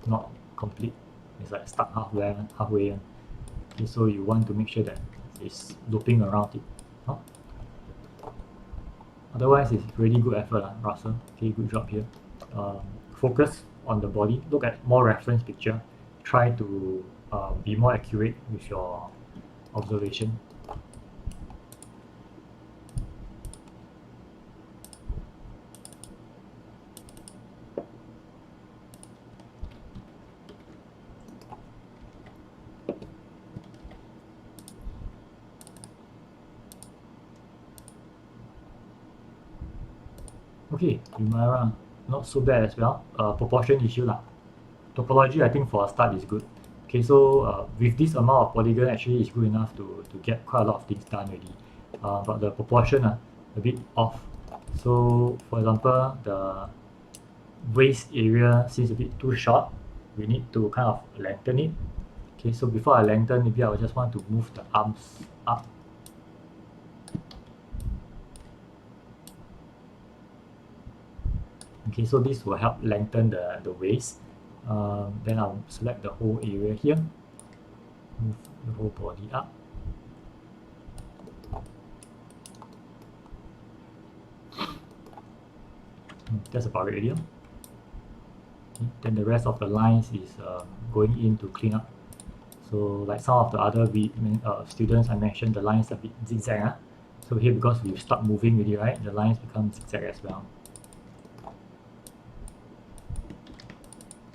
not complete. It's like stuck halfway. Okay, so you want to make sure that it's looping around it. Huh? Otherwise, it's really good effort, Russell. Okay, good job here. Focus on the body. Look at more reference picture. Try to be more accurate with your observation. Okay, Umara, not so bad as well. Proportion issue lah. Topology, I think for a start is good. Okay, so with this amount of polygon, actually is good enough to get quite a lot of things done already. But the proportion a bit off. So for example, the waist area seems a bit too short. We need to kind of lengthen it. Okay, so before I lengthen, maybe I will just want to move the arms up. Okay, so this will help lengthen the waist. Then I'll select the whole area here, move the whole body up. That's about it already. Okay, then the rest of the lines is going in to clean up. So like some of the other students I mentioned, the lines are a bit zigzag. So here, because we've stopped moving really, right, the lines become zigzag as well.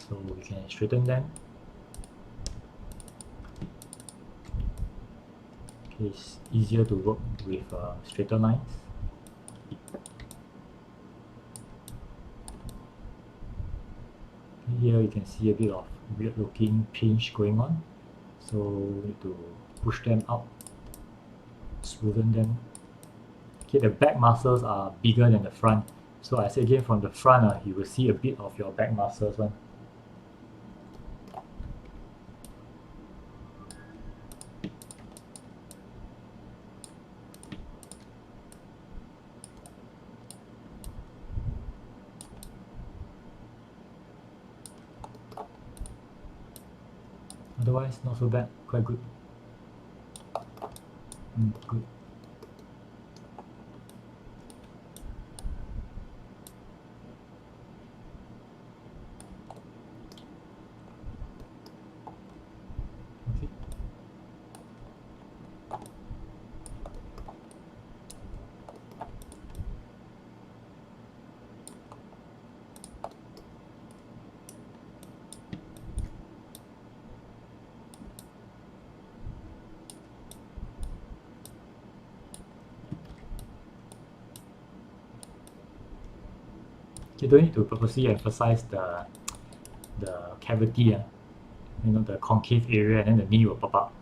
So we can straighten them. Okay, it's easier to work with straighter lines. Here you can see a bit of weird looking pinch going on, so we need to push them out, smoothen them. Okay, the back muscles are bigger than the front, So I say again, from the front, you will see a bit of your back muscles one. Otherwise, not so bad, quite good. Good. Okay. You don't need to purposely emphasize the cavity, the concave area, and then the knee will pop up.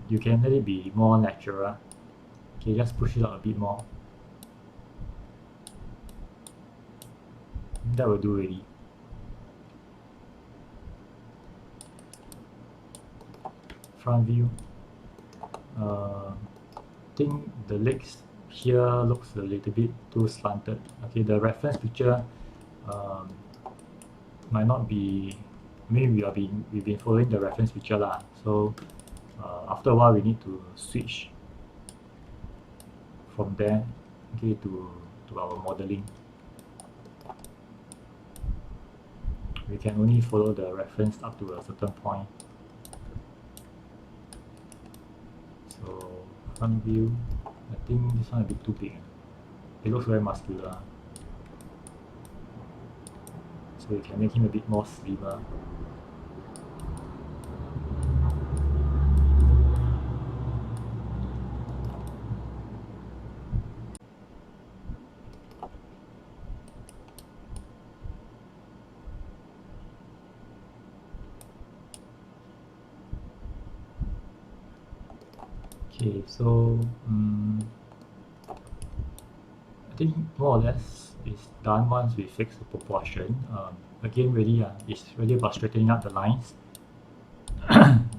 You can let it be more natural. Okay, just push it out a bit more. That will do already. Front view. I think the legs here looks a little bit too slanted. Okay, the reference picture might not be. Maybe we've been following the reference picture lah. So after a while, we need to switch from there, okay, to our modeling. We can only follow the reference up to a certain point. So front view, I think this one a bit too big. It looks very muscular. So we can make him a bit more slimmer. Okay, so I think more or less it's done once we fix the proportion. Again, really, it's really about straightening up the lines.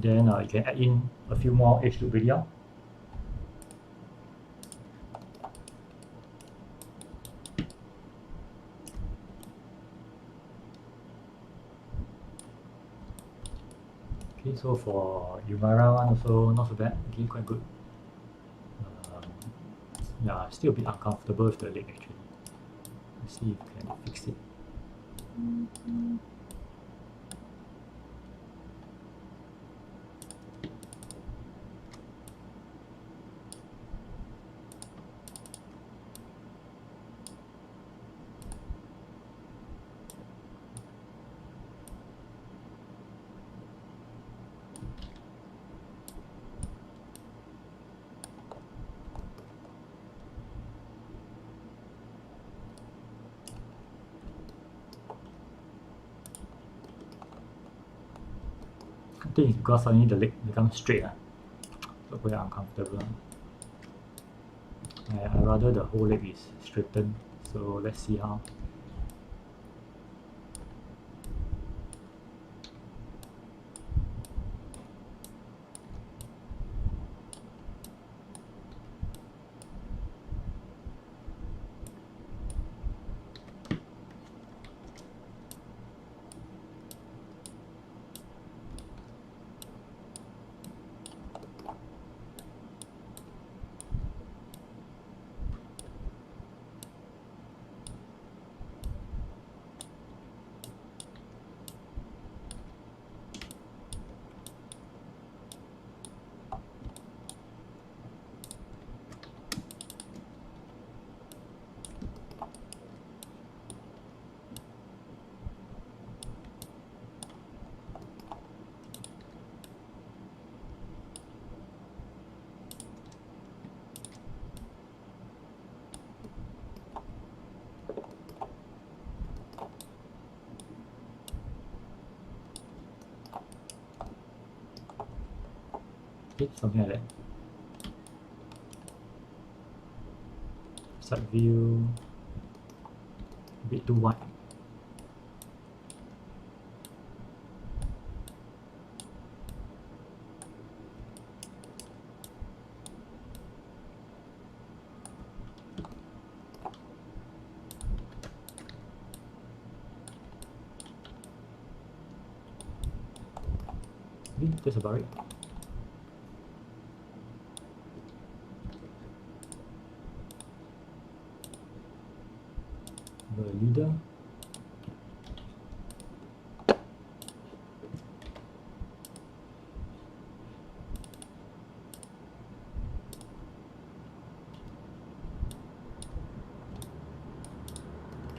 Then you can add in a few more edge loop already. Okay, so for Umara one also not so bad. Okay, quite good. Yeah, still a bit uncomfortable with the leg actually. Let's see if we can fix it. I think it's because suddenly the leg becomes straight. So very uncomfortable. I rather the whole leg is straightened. So let's see how. Okay, something like that. Side view. a bit too wide. That's about it. The leader.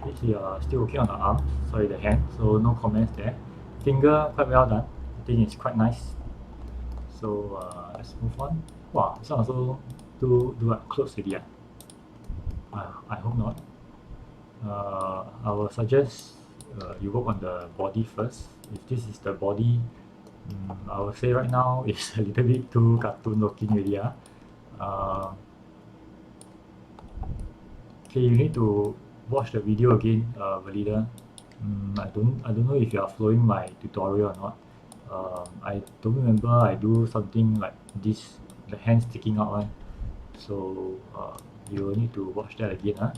Okay, so you're still working on the arm, sorry, the hand, so no comments there. Finger, quite well done. I think it's quite nice. So let's move on. Wow, this one also do clothes already. I hope not. I will suggest you work on the body first. If this is the body, I would say right now it's a little bit too cartoon looking already. Okay, you need to watch the video again, Valida. I don't know if you are following my tutorial or not. I don't remember I do something like this, the hand sticking out one. So you will need to watch that again.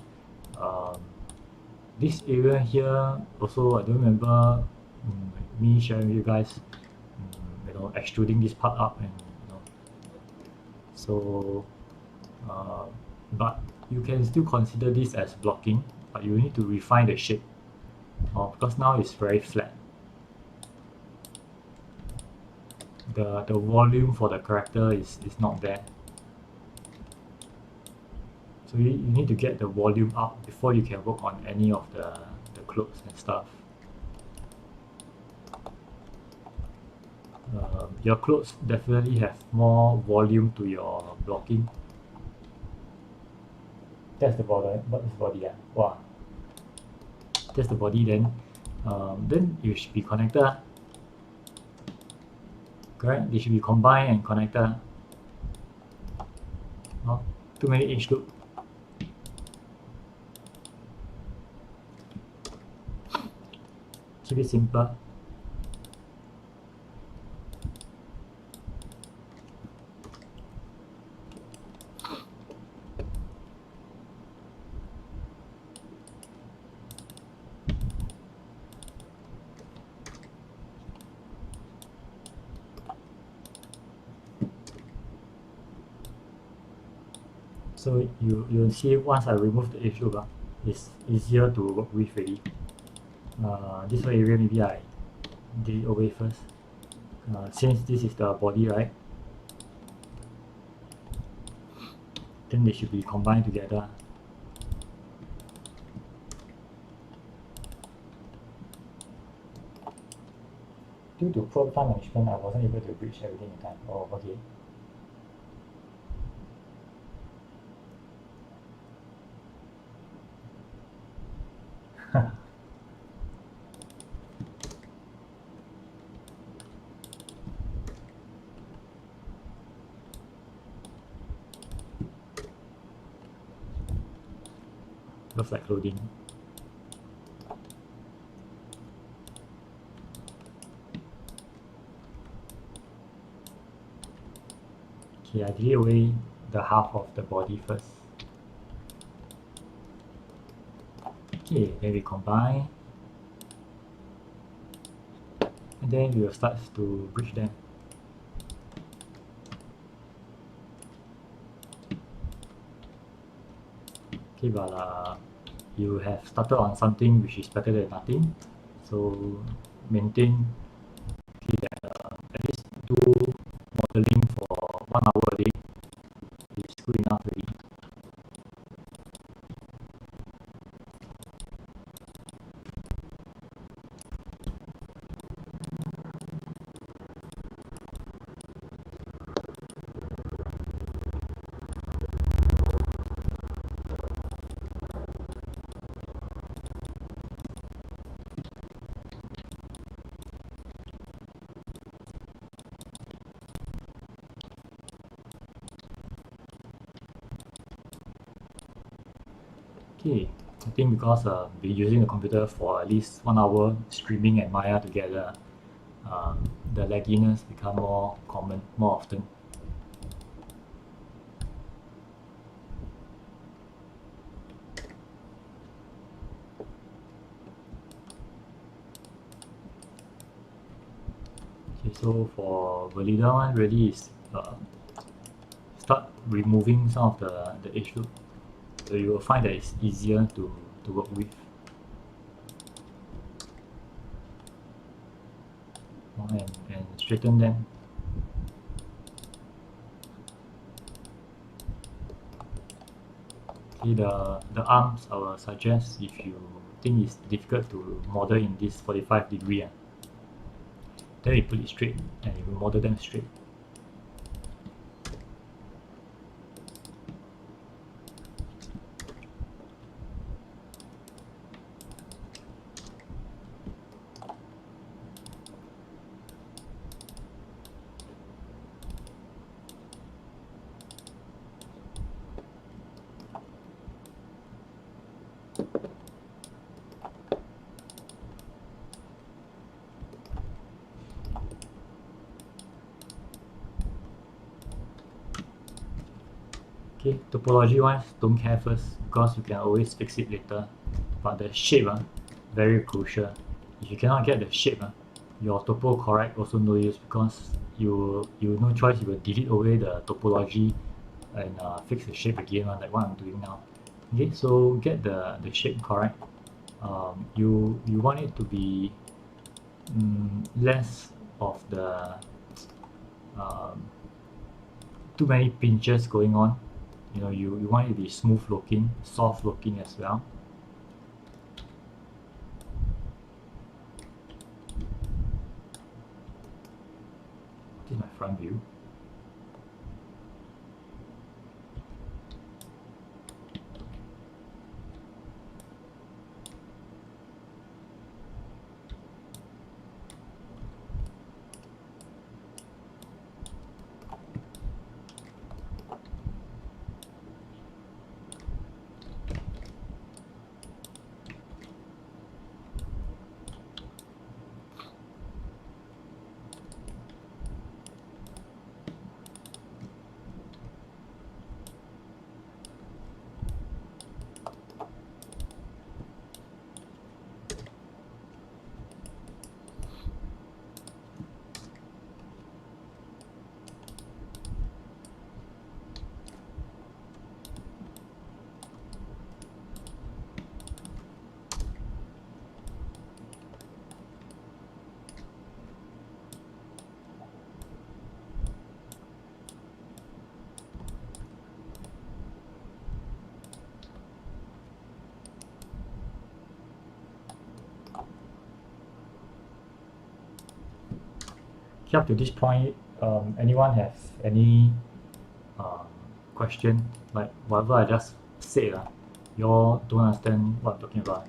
This area here also I don't remember me sharing with you guys, extruding this part up and so but you can still consider this as blocking, but you need to refine the shape because now it's very flat. The volume for the character is not there. So you need to get the volume up before you can work on any of the clothes and stuff. Your clothes definitely have more volume to your blocking. That's the body. What is body? Wow. That's the body. Then you should be connected. Correct? They should be combined and connected. Too many edge loop. Keep it simple. So you'll see once I remove the edge loop, it's easier to work with already. This whole area maybe I did it away first. Since this is the body, right? Then they should be combined together. Due to poor time management, I wasn't able to reach everything in time. Oh, okay. Looks like loading. Okay, I delete away the half of the body first. Okay, then we combine. And then we will start to bridge them. Okay, but you have started on something which is better than nothing. So maintain that at least do modeling for 1 hour a day is good enough already. Okay, I think because we're using the computer for at least 1 hour streaming and Maya together, the lagginess become more common, more often. Okay, so for Valida one really is start removing some of the edge loop. So you will find that it's easier to work with. And straighten them. Okay, the arms I will suggest if you think it's difficult to model in this 45 degree, then you put it straight and you model them straight. Okay, topology wise, don't care first because you can always fix it later. But the shape, very crucial. If you cannot get the shape, your topo correct also no use because you no choice, you will delete away the topology and fix the shape again, like what I'm doing now. Okay, so get the shape correct. You want it to be less of the too many pinches going on. You want it to be smooth looking, soft looking as well. This is my front view. Okay, up to this point, anyone have any um, question? Like whatever I just said, you all don't understand what I'm talking about.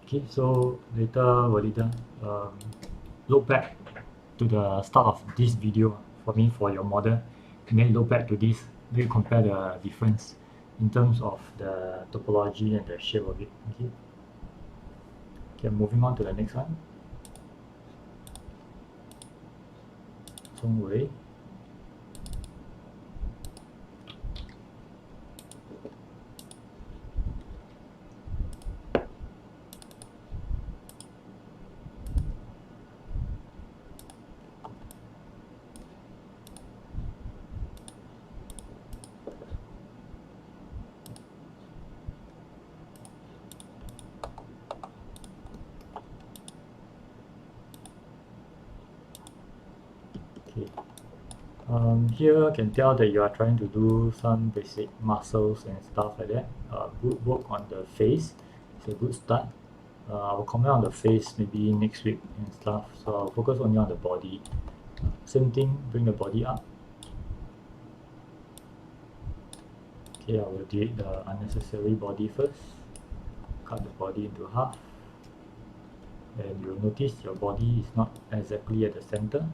Okay, so later Valida, look back to the start of this video for your model, and then look back to this, then compare the difference in terms of the topology and the shape of it. Okay. Okay, moving on to the next one. Zhongwei. Okay. Here can tell that you are trying to do some basic muscles and stuff like that. Good work on the face. It's a good start. I will comment on the face maybe next week and stuff. So I'll focus only on the body. Same thing, bring the body up. Okay, I will delete the unnecessary body first. Cut the body into half. And you'll notice your body is not exactly at the center.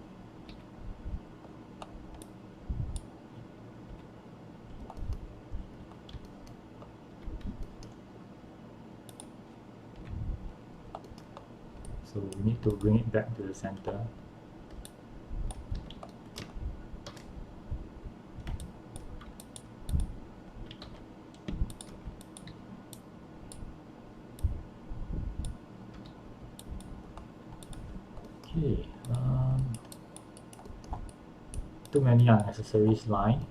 So we need to bring it back to the center. Okay, too many unnecessary line.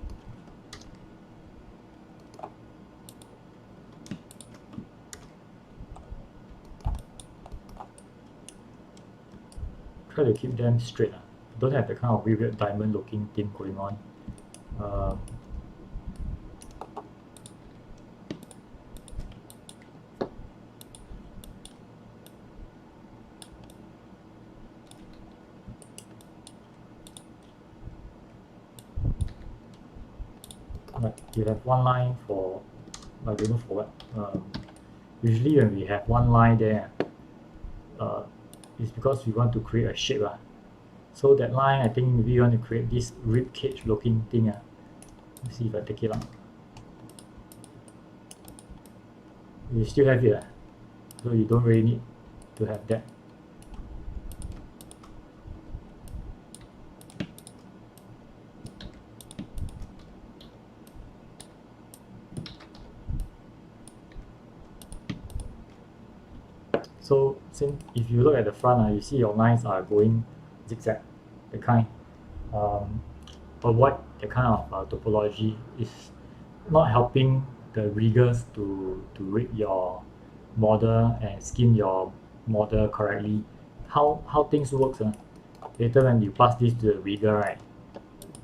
Try to keep them straight. Don't have the kind of weird diamond looking thing going on. Like you have one line for, I don't know for what. Usually when we have one line there, it's because we want to create a shape. So that line, I think maybe you want to create this rib cage looking thing. Let's see if I take it out. You still have it. So you don't really need to have that. So if you look at the front, you see your lines are going zigzag, the kind. Avoid the kind of topology. Is not helping the riggers to rig your model and skin your model correctly. How things works, later when you pass this to the rigger, right,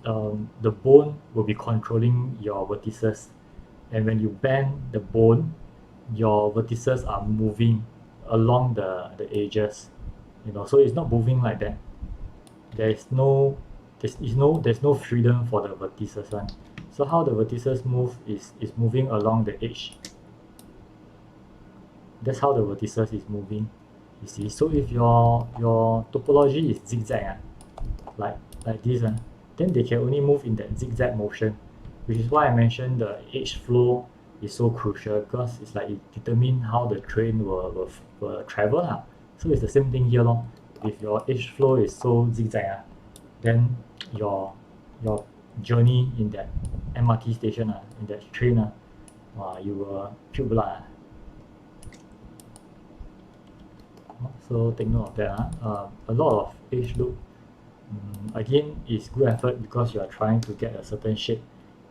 the bone will be controlling your vertices, and when you bend the bone, your vertices are moving along the edges, so it's not moving like that. There's no freedom for the vertices one. So how the vertices move is moving along the edge. That's how the vertices is moving, you see. So if your topology is zigzag, like this, then they can only move in that zigzag motion, which is why I mentioned the edge flow is so crucial, because it's like it determines how the train will travel. So it's the same thing here. If your edge flow is so zigzag, then your journey in that MRT station, in that train, you will puke blood. So take note of that. A lot of edge loop, again, is good effort because you are trying to get a certain shape,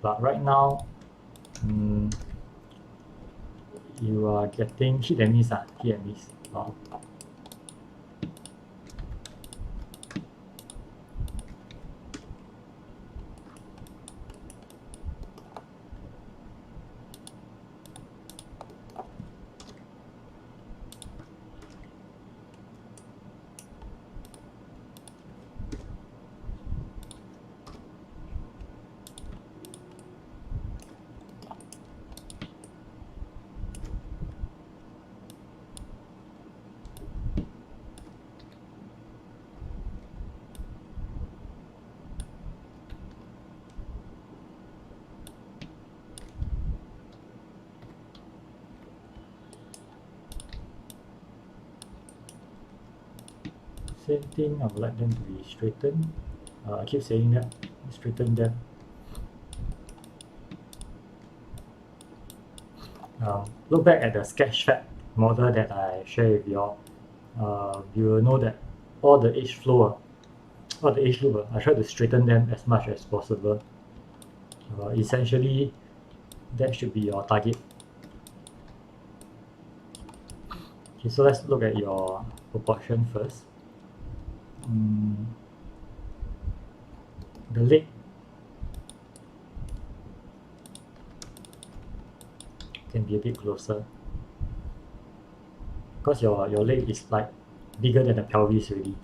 but right now you are getting hit and miss. Hit and miss. Same thing, I would like them to be straightened. I keep saying that, straighten them. Look back at the Sketchfab model that I shared with you all. You will know that all the edge flow, all the edge loop, I try to straighten them as much as possible. Essentially, that should be your target. Okay, so let's look at your proportion first. the leg can be a bit closer, because your leg is like bigger than the pelvis already,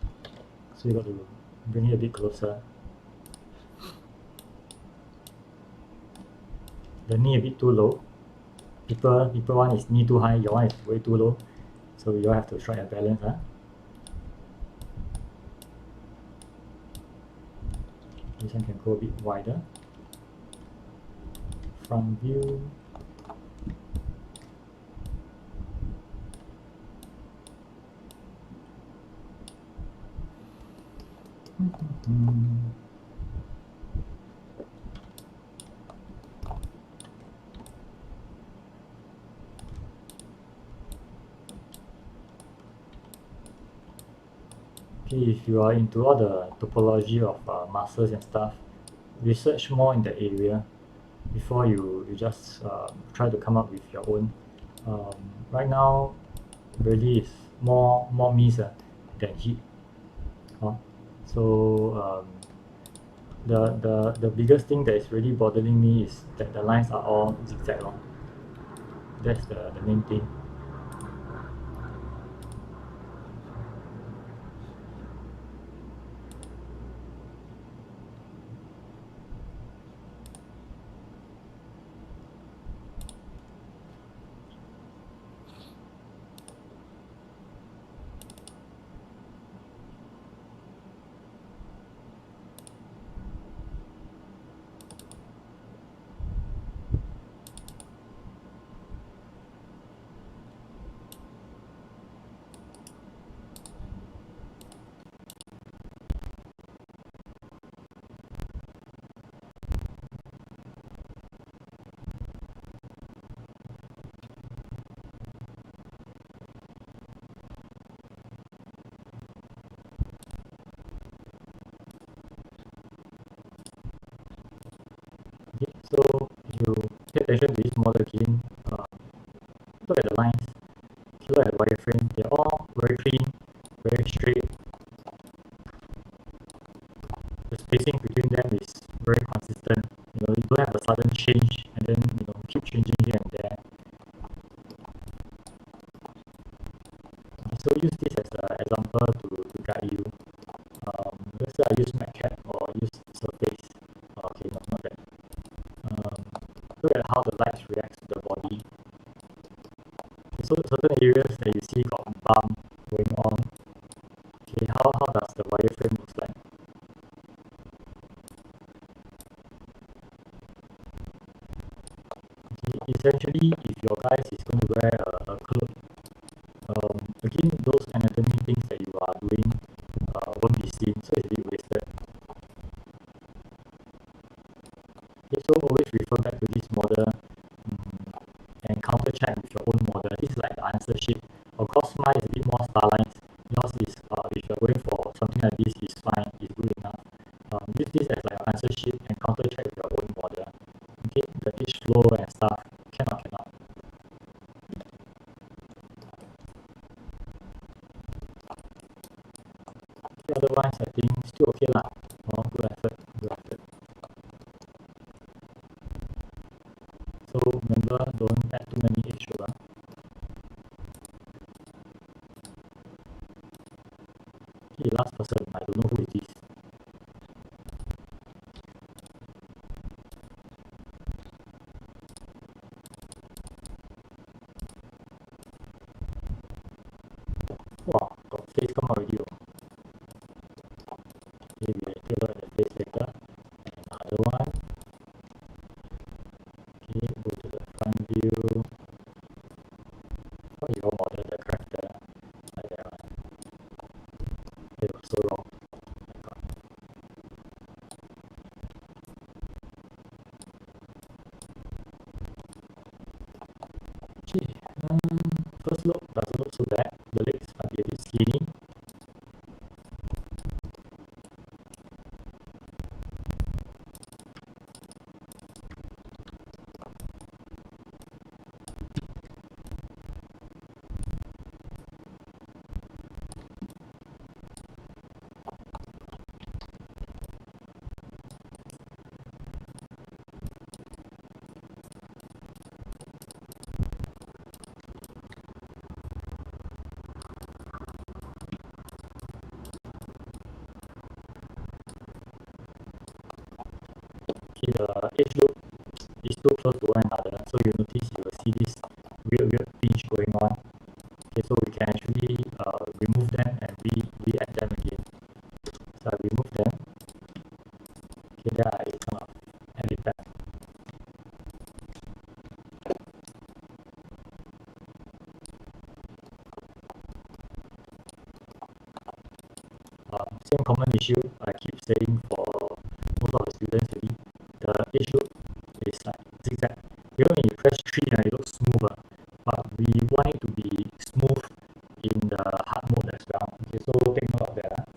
so you got to bring it a bit closer. The knee a bit too low. People one is knee too high, your one is way too low, so you all have to strike a balance. This one can go a bit wider. Front view. Okay, if you are into all the topology of muscles and stuff, research more in the area before you just try to come up with your own. Right now, really is more miss than hit. So the biggest thing that is really bothering me is that the lines are all zigzag. That's the main thing. Okay, so you pay attention to this model again. Look at the lines. If you look at the wireframe, they're all very clean, very straight. The spacing between them is very consistent. You don't have a sudden change and then keep changing here and there. So use this as an example to guide you. Let's say I use MatCat or use Surface. Okay, no, not that. Look at how the lights react to the body. So certain areas that you see got bump going on. Okay, how does the wireframe look like? Okay, essentially, if your guys is going to wear a cloth, again, those anatomy things that you are doing won't be seen, so it's a bit wasted. Okay, so always refer back to this model and counter check with your own model. This is like the answer sheet. Of course, mine is a bit more star lines. Yours is, if you're going for something like this, is fine, is good enough. Use this as like an answer sheet and counter check with your own model. Okay, the pitch flow and stuff cannot. Okay, otherwise, I think still okay lah. Good effort. So remember, don't add too many egg sugar. Okay, last person, I don't know who it is. Wow, got face come out already. Okay, we take a look at the face later. Another one. Okay, go to the front view. How you all model the character like that one? It was so wrong. Okay, first look doesn't look so bad. The legs might be a bit skinny. so close to one another, so you notice you will see this weird pinch going on. Okay, so we can actually remove them and re-add them again. So I remove them. Okay, then I kind of add it back. Same common issue I keep saying for most of the students already. The edge loop is like zigzag. Even when you press 3, it looks smoother, but we want it to be smooth in the hard mode as well. Okay, so take note of that.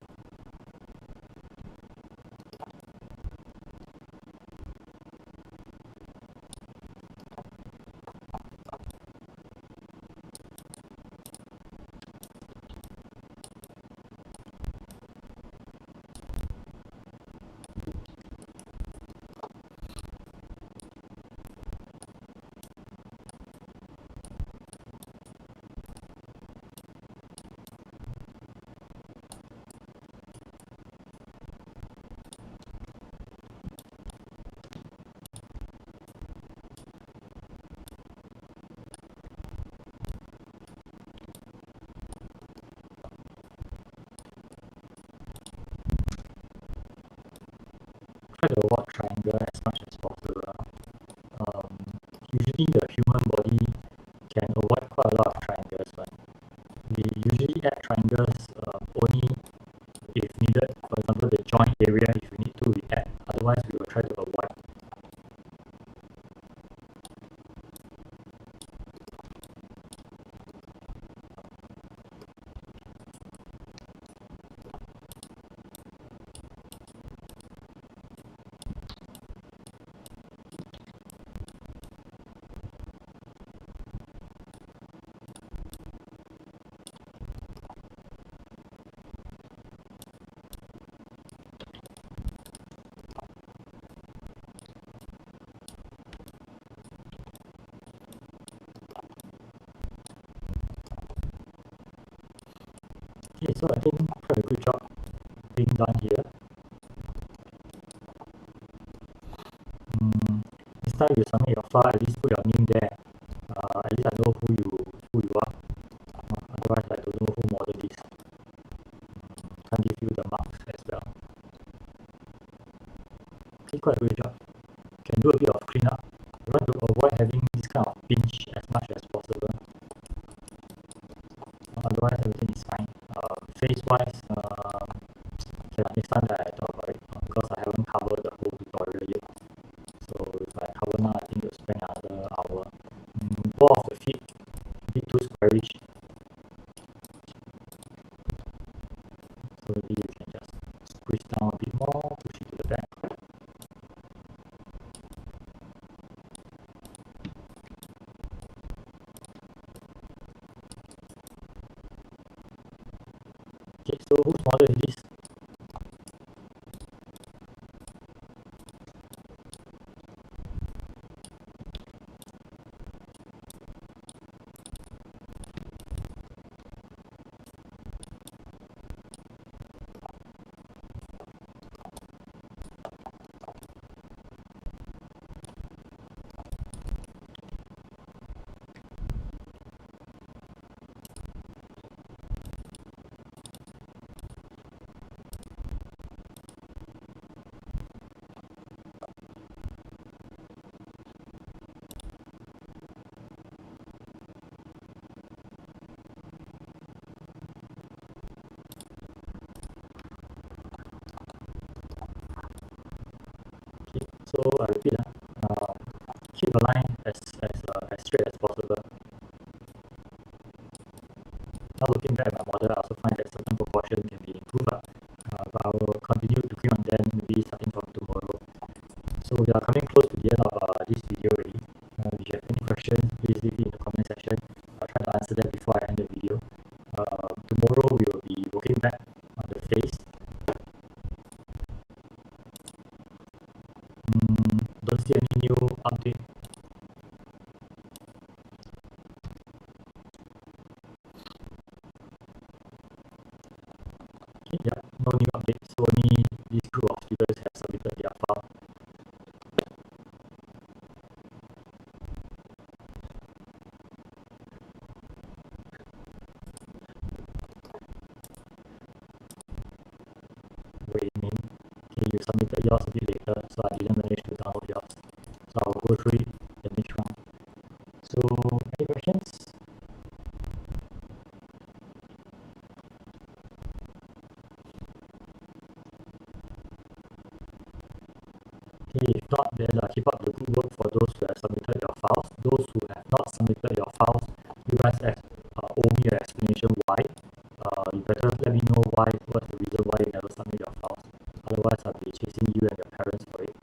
Try to avoid triangle as much as possible. Usually the human body can avoid quite a lot of triangles, but we usually add triangles only if needed. For example, the joint area, if we need to, we add. Otherwise, we will try to avoid. Okay, so I think quite a good job being done here. Next time you submit your file, at least put your name there. At least I know who you are. Otherwise, I don't know who modeled this. Can't give you the marks as well. Okay, quite a good job. Can do a bit of cleanup. You want to avoid having this kind of pinch as much as possible. Otherwise, everything is fine. Face-wise, okay, next time that I talk about it, because I haven't covered the whole tutorial yet. So if I cover now, I think it'll spend another hour. Ball of the feet, a bit too squarish. So maybe you can just squeeze down a bit more, push it to the back. Okay, so whose model is this? So I repeat, keep the line as straight as possible. Now looking back at my model, I also find that certain proportions can be improved, but I will continue to clean on them maybe starting from tomorrow. So we are coming close to the end of this video already. If you have any questions, please leave it in the comment section. I'll try to answer them before I end the video. Tomorrow we will be working back on the face. Don't see any new update. Okay, yeah, no new updates. So only this group of students have submitted their file. submitted yours a bit later, so I didn't manage to download yours. So I'll go through it the next round. So, any questions? Okay, if not, then keep up the good work for those who have submitted your files. Those who have not submitted your files, you guys owe me an explanation why. You better let me know what's the reason why you never submit your files. Otherwise, I'll be chasing you and your parents for it.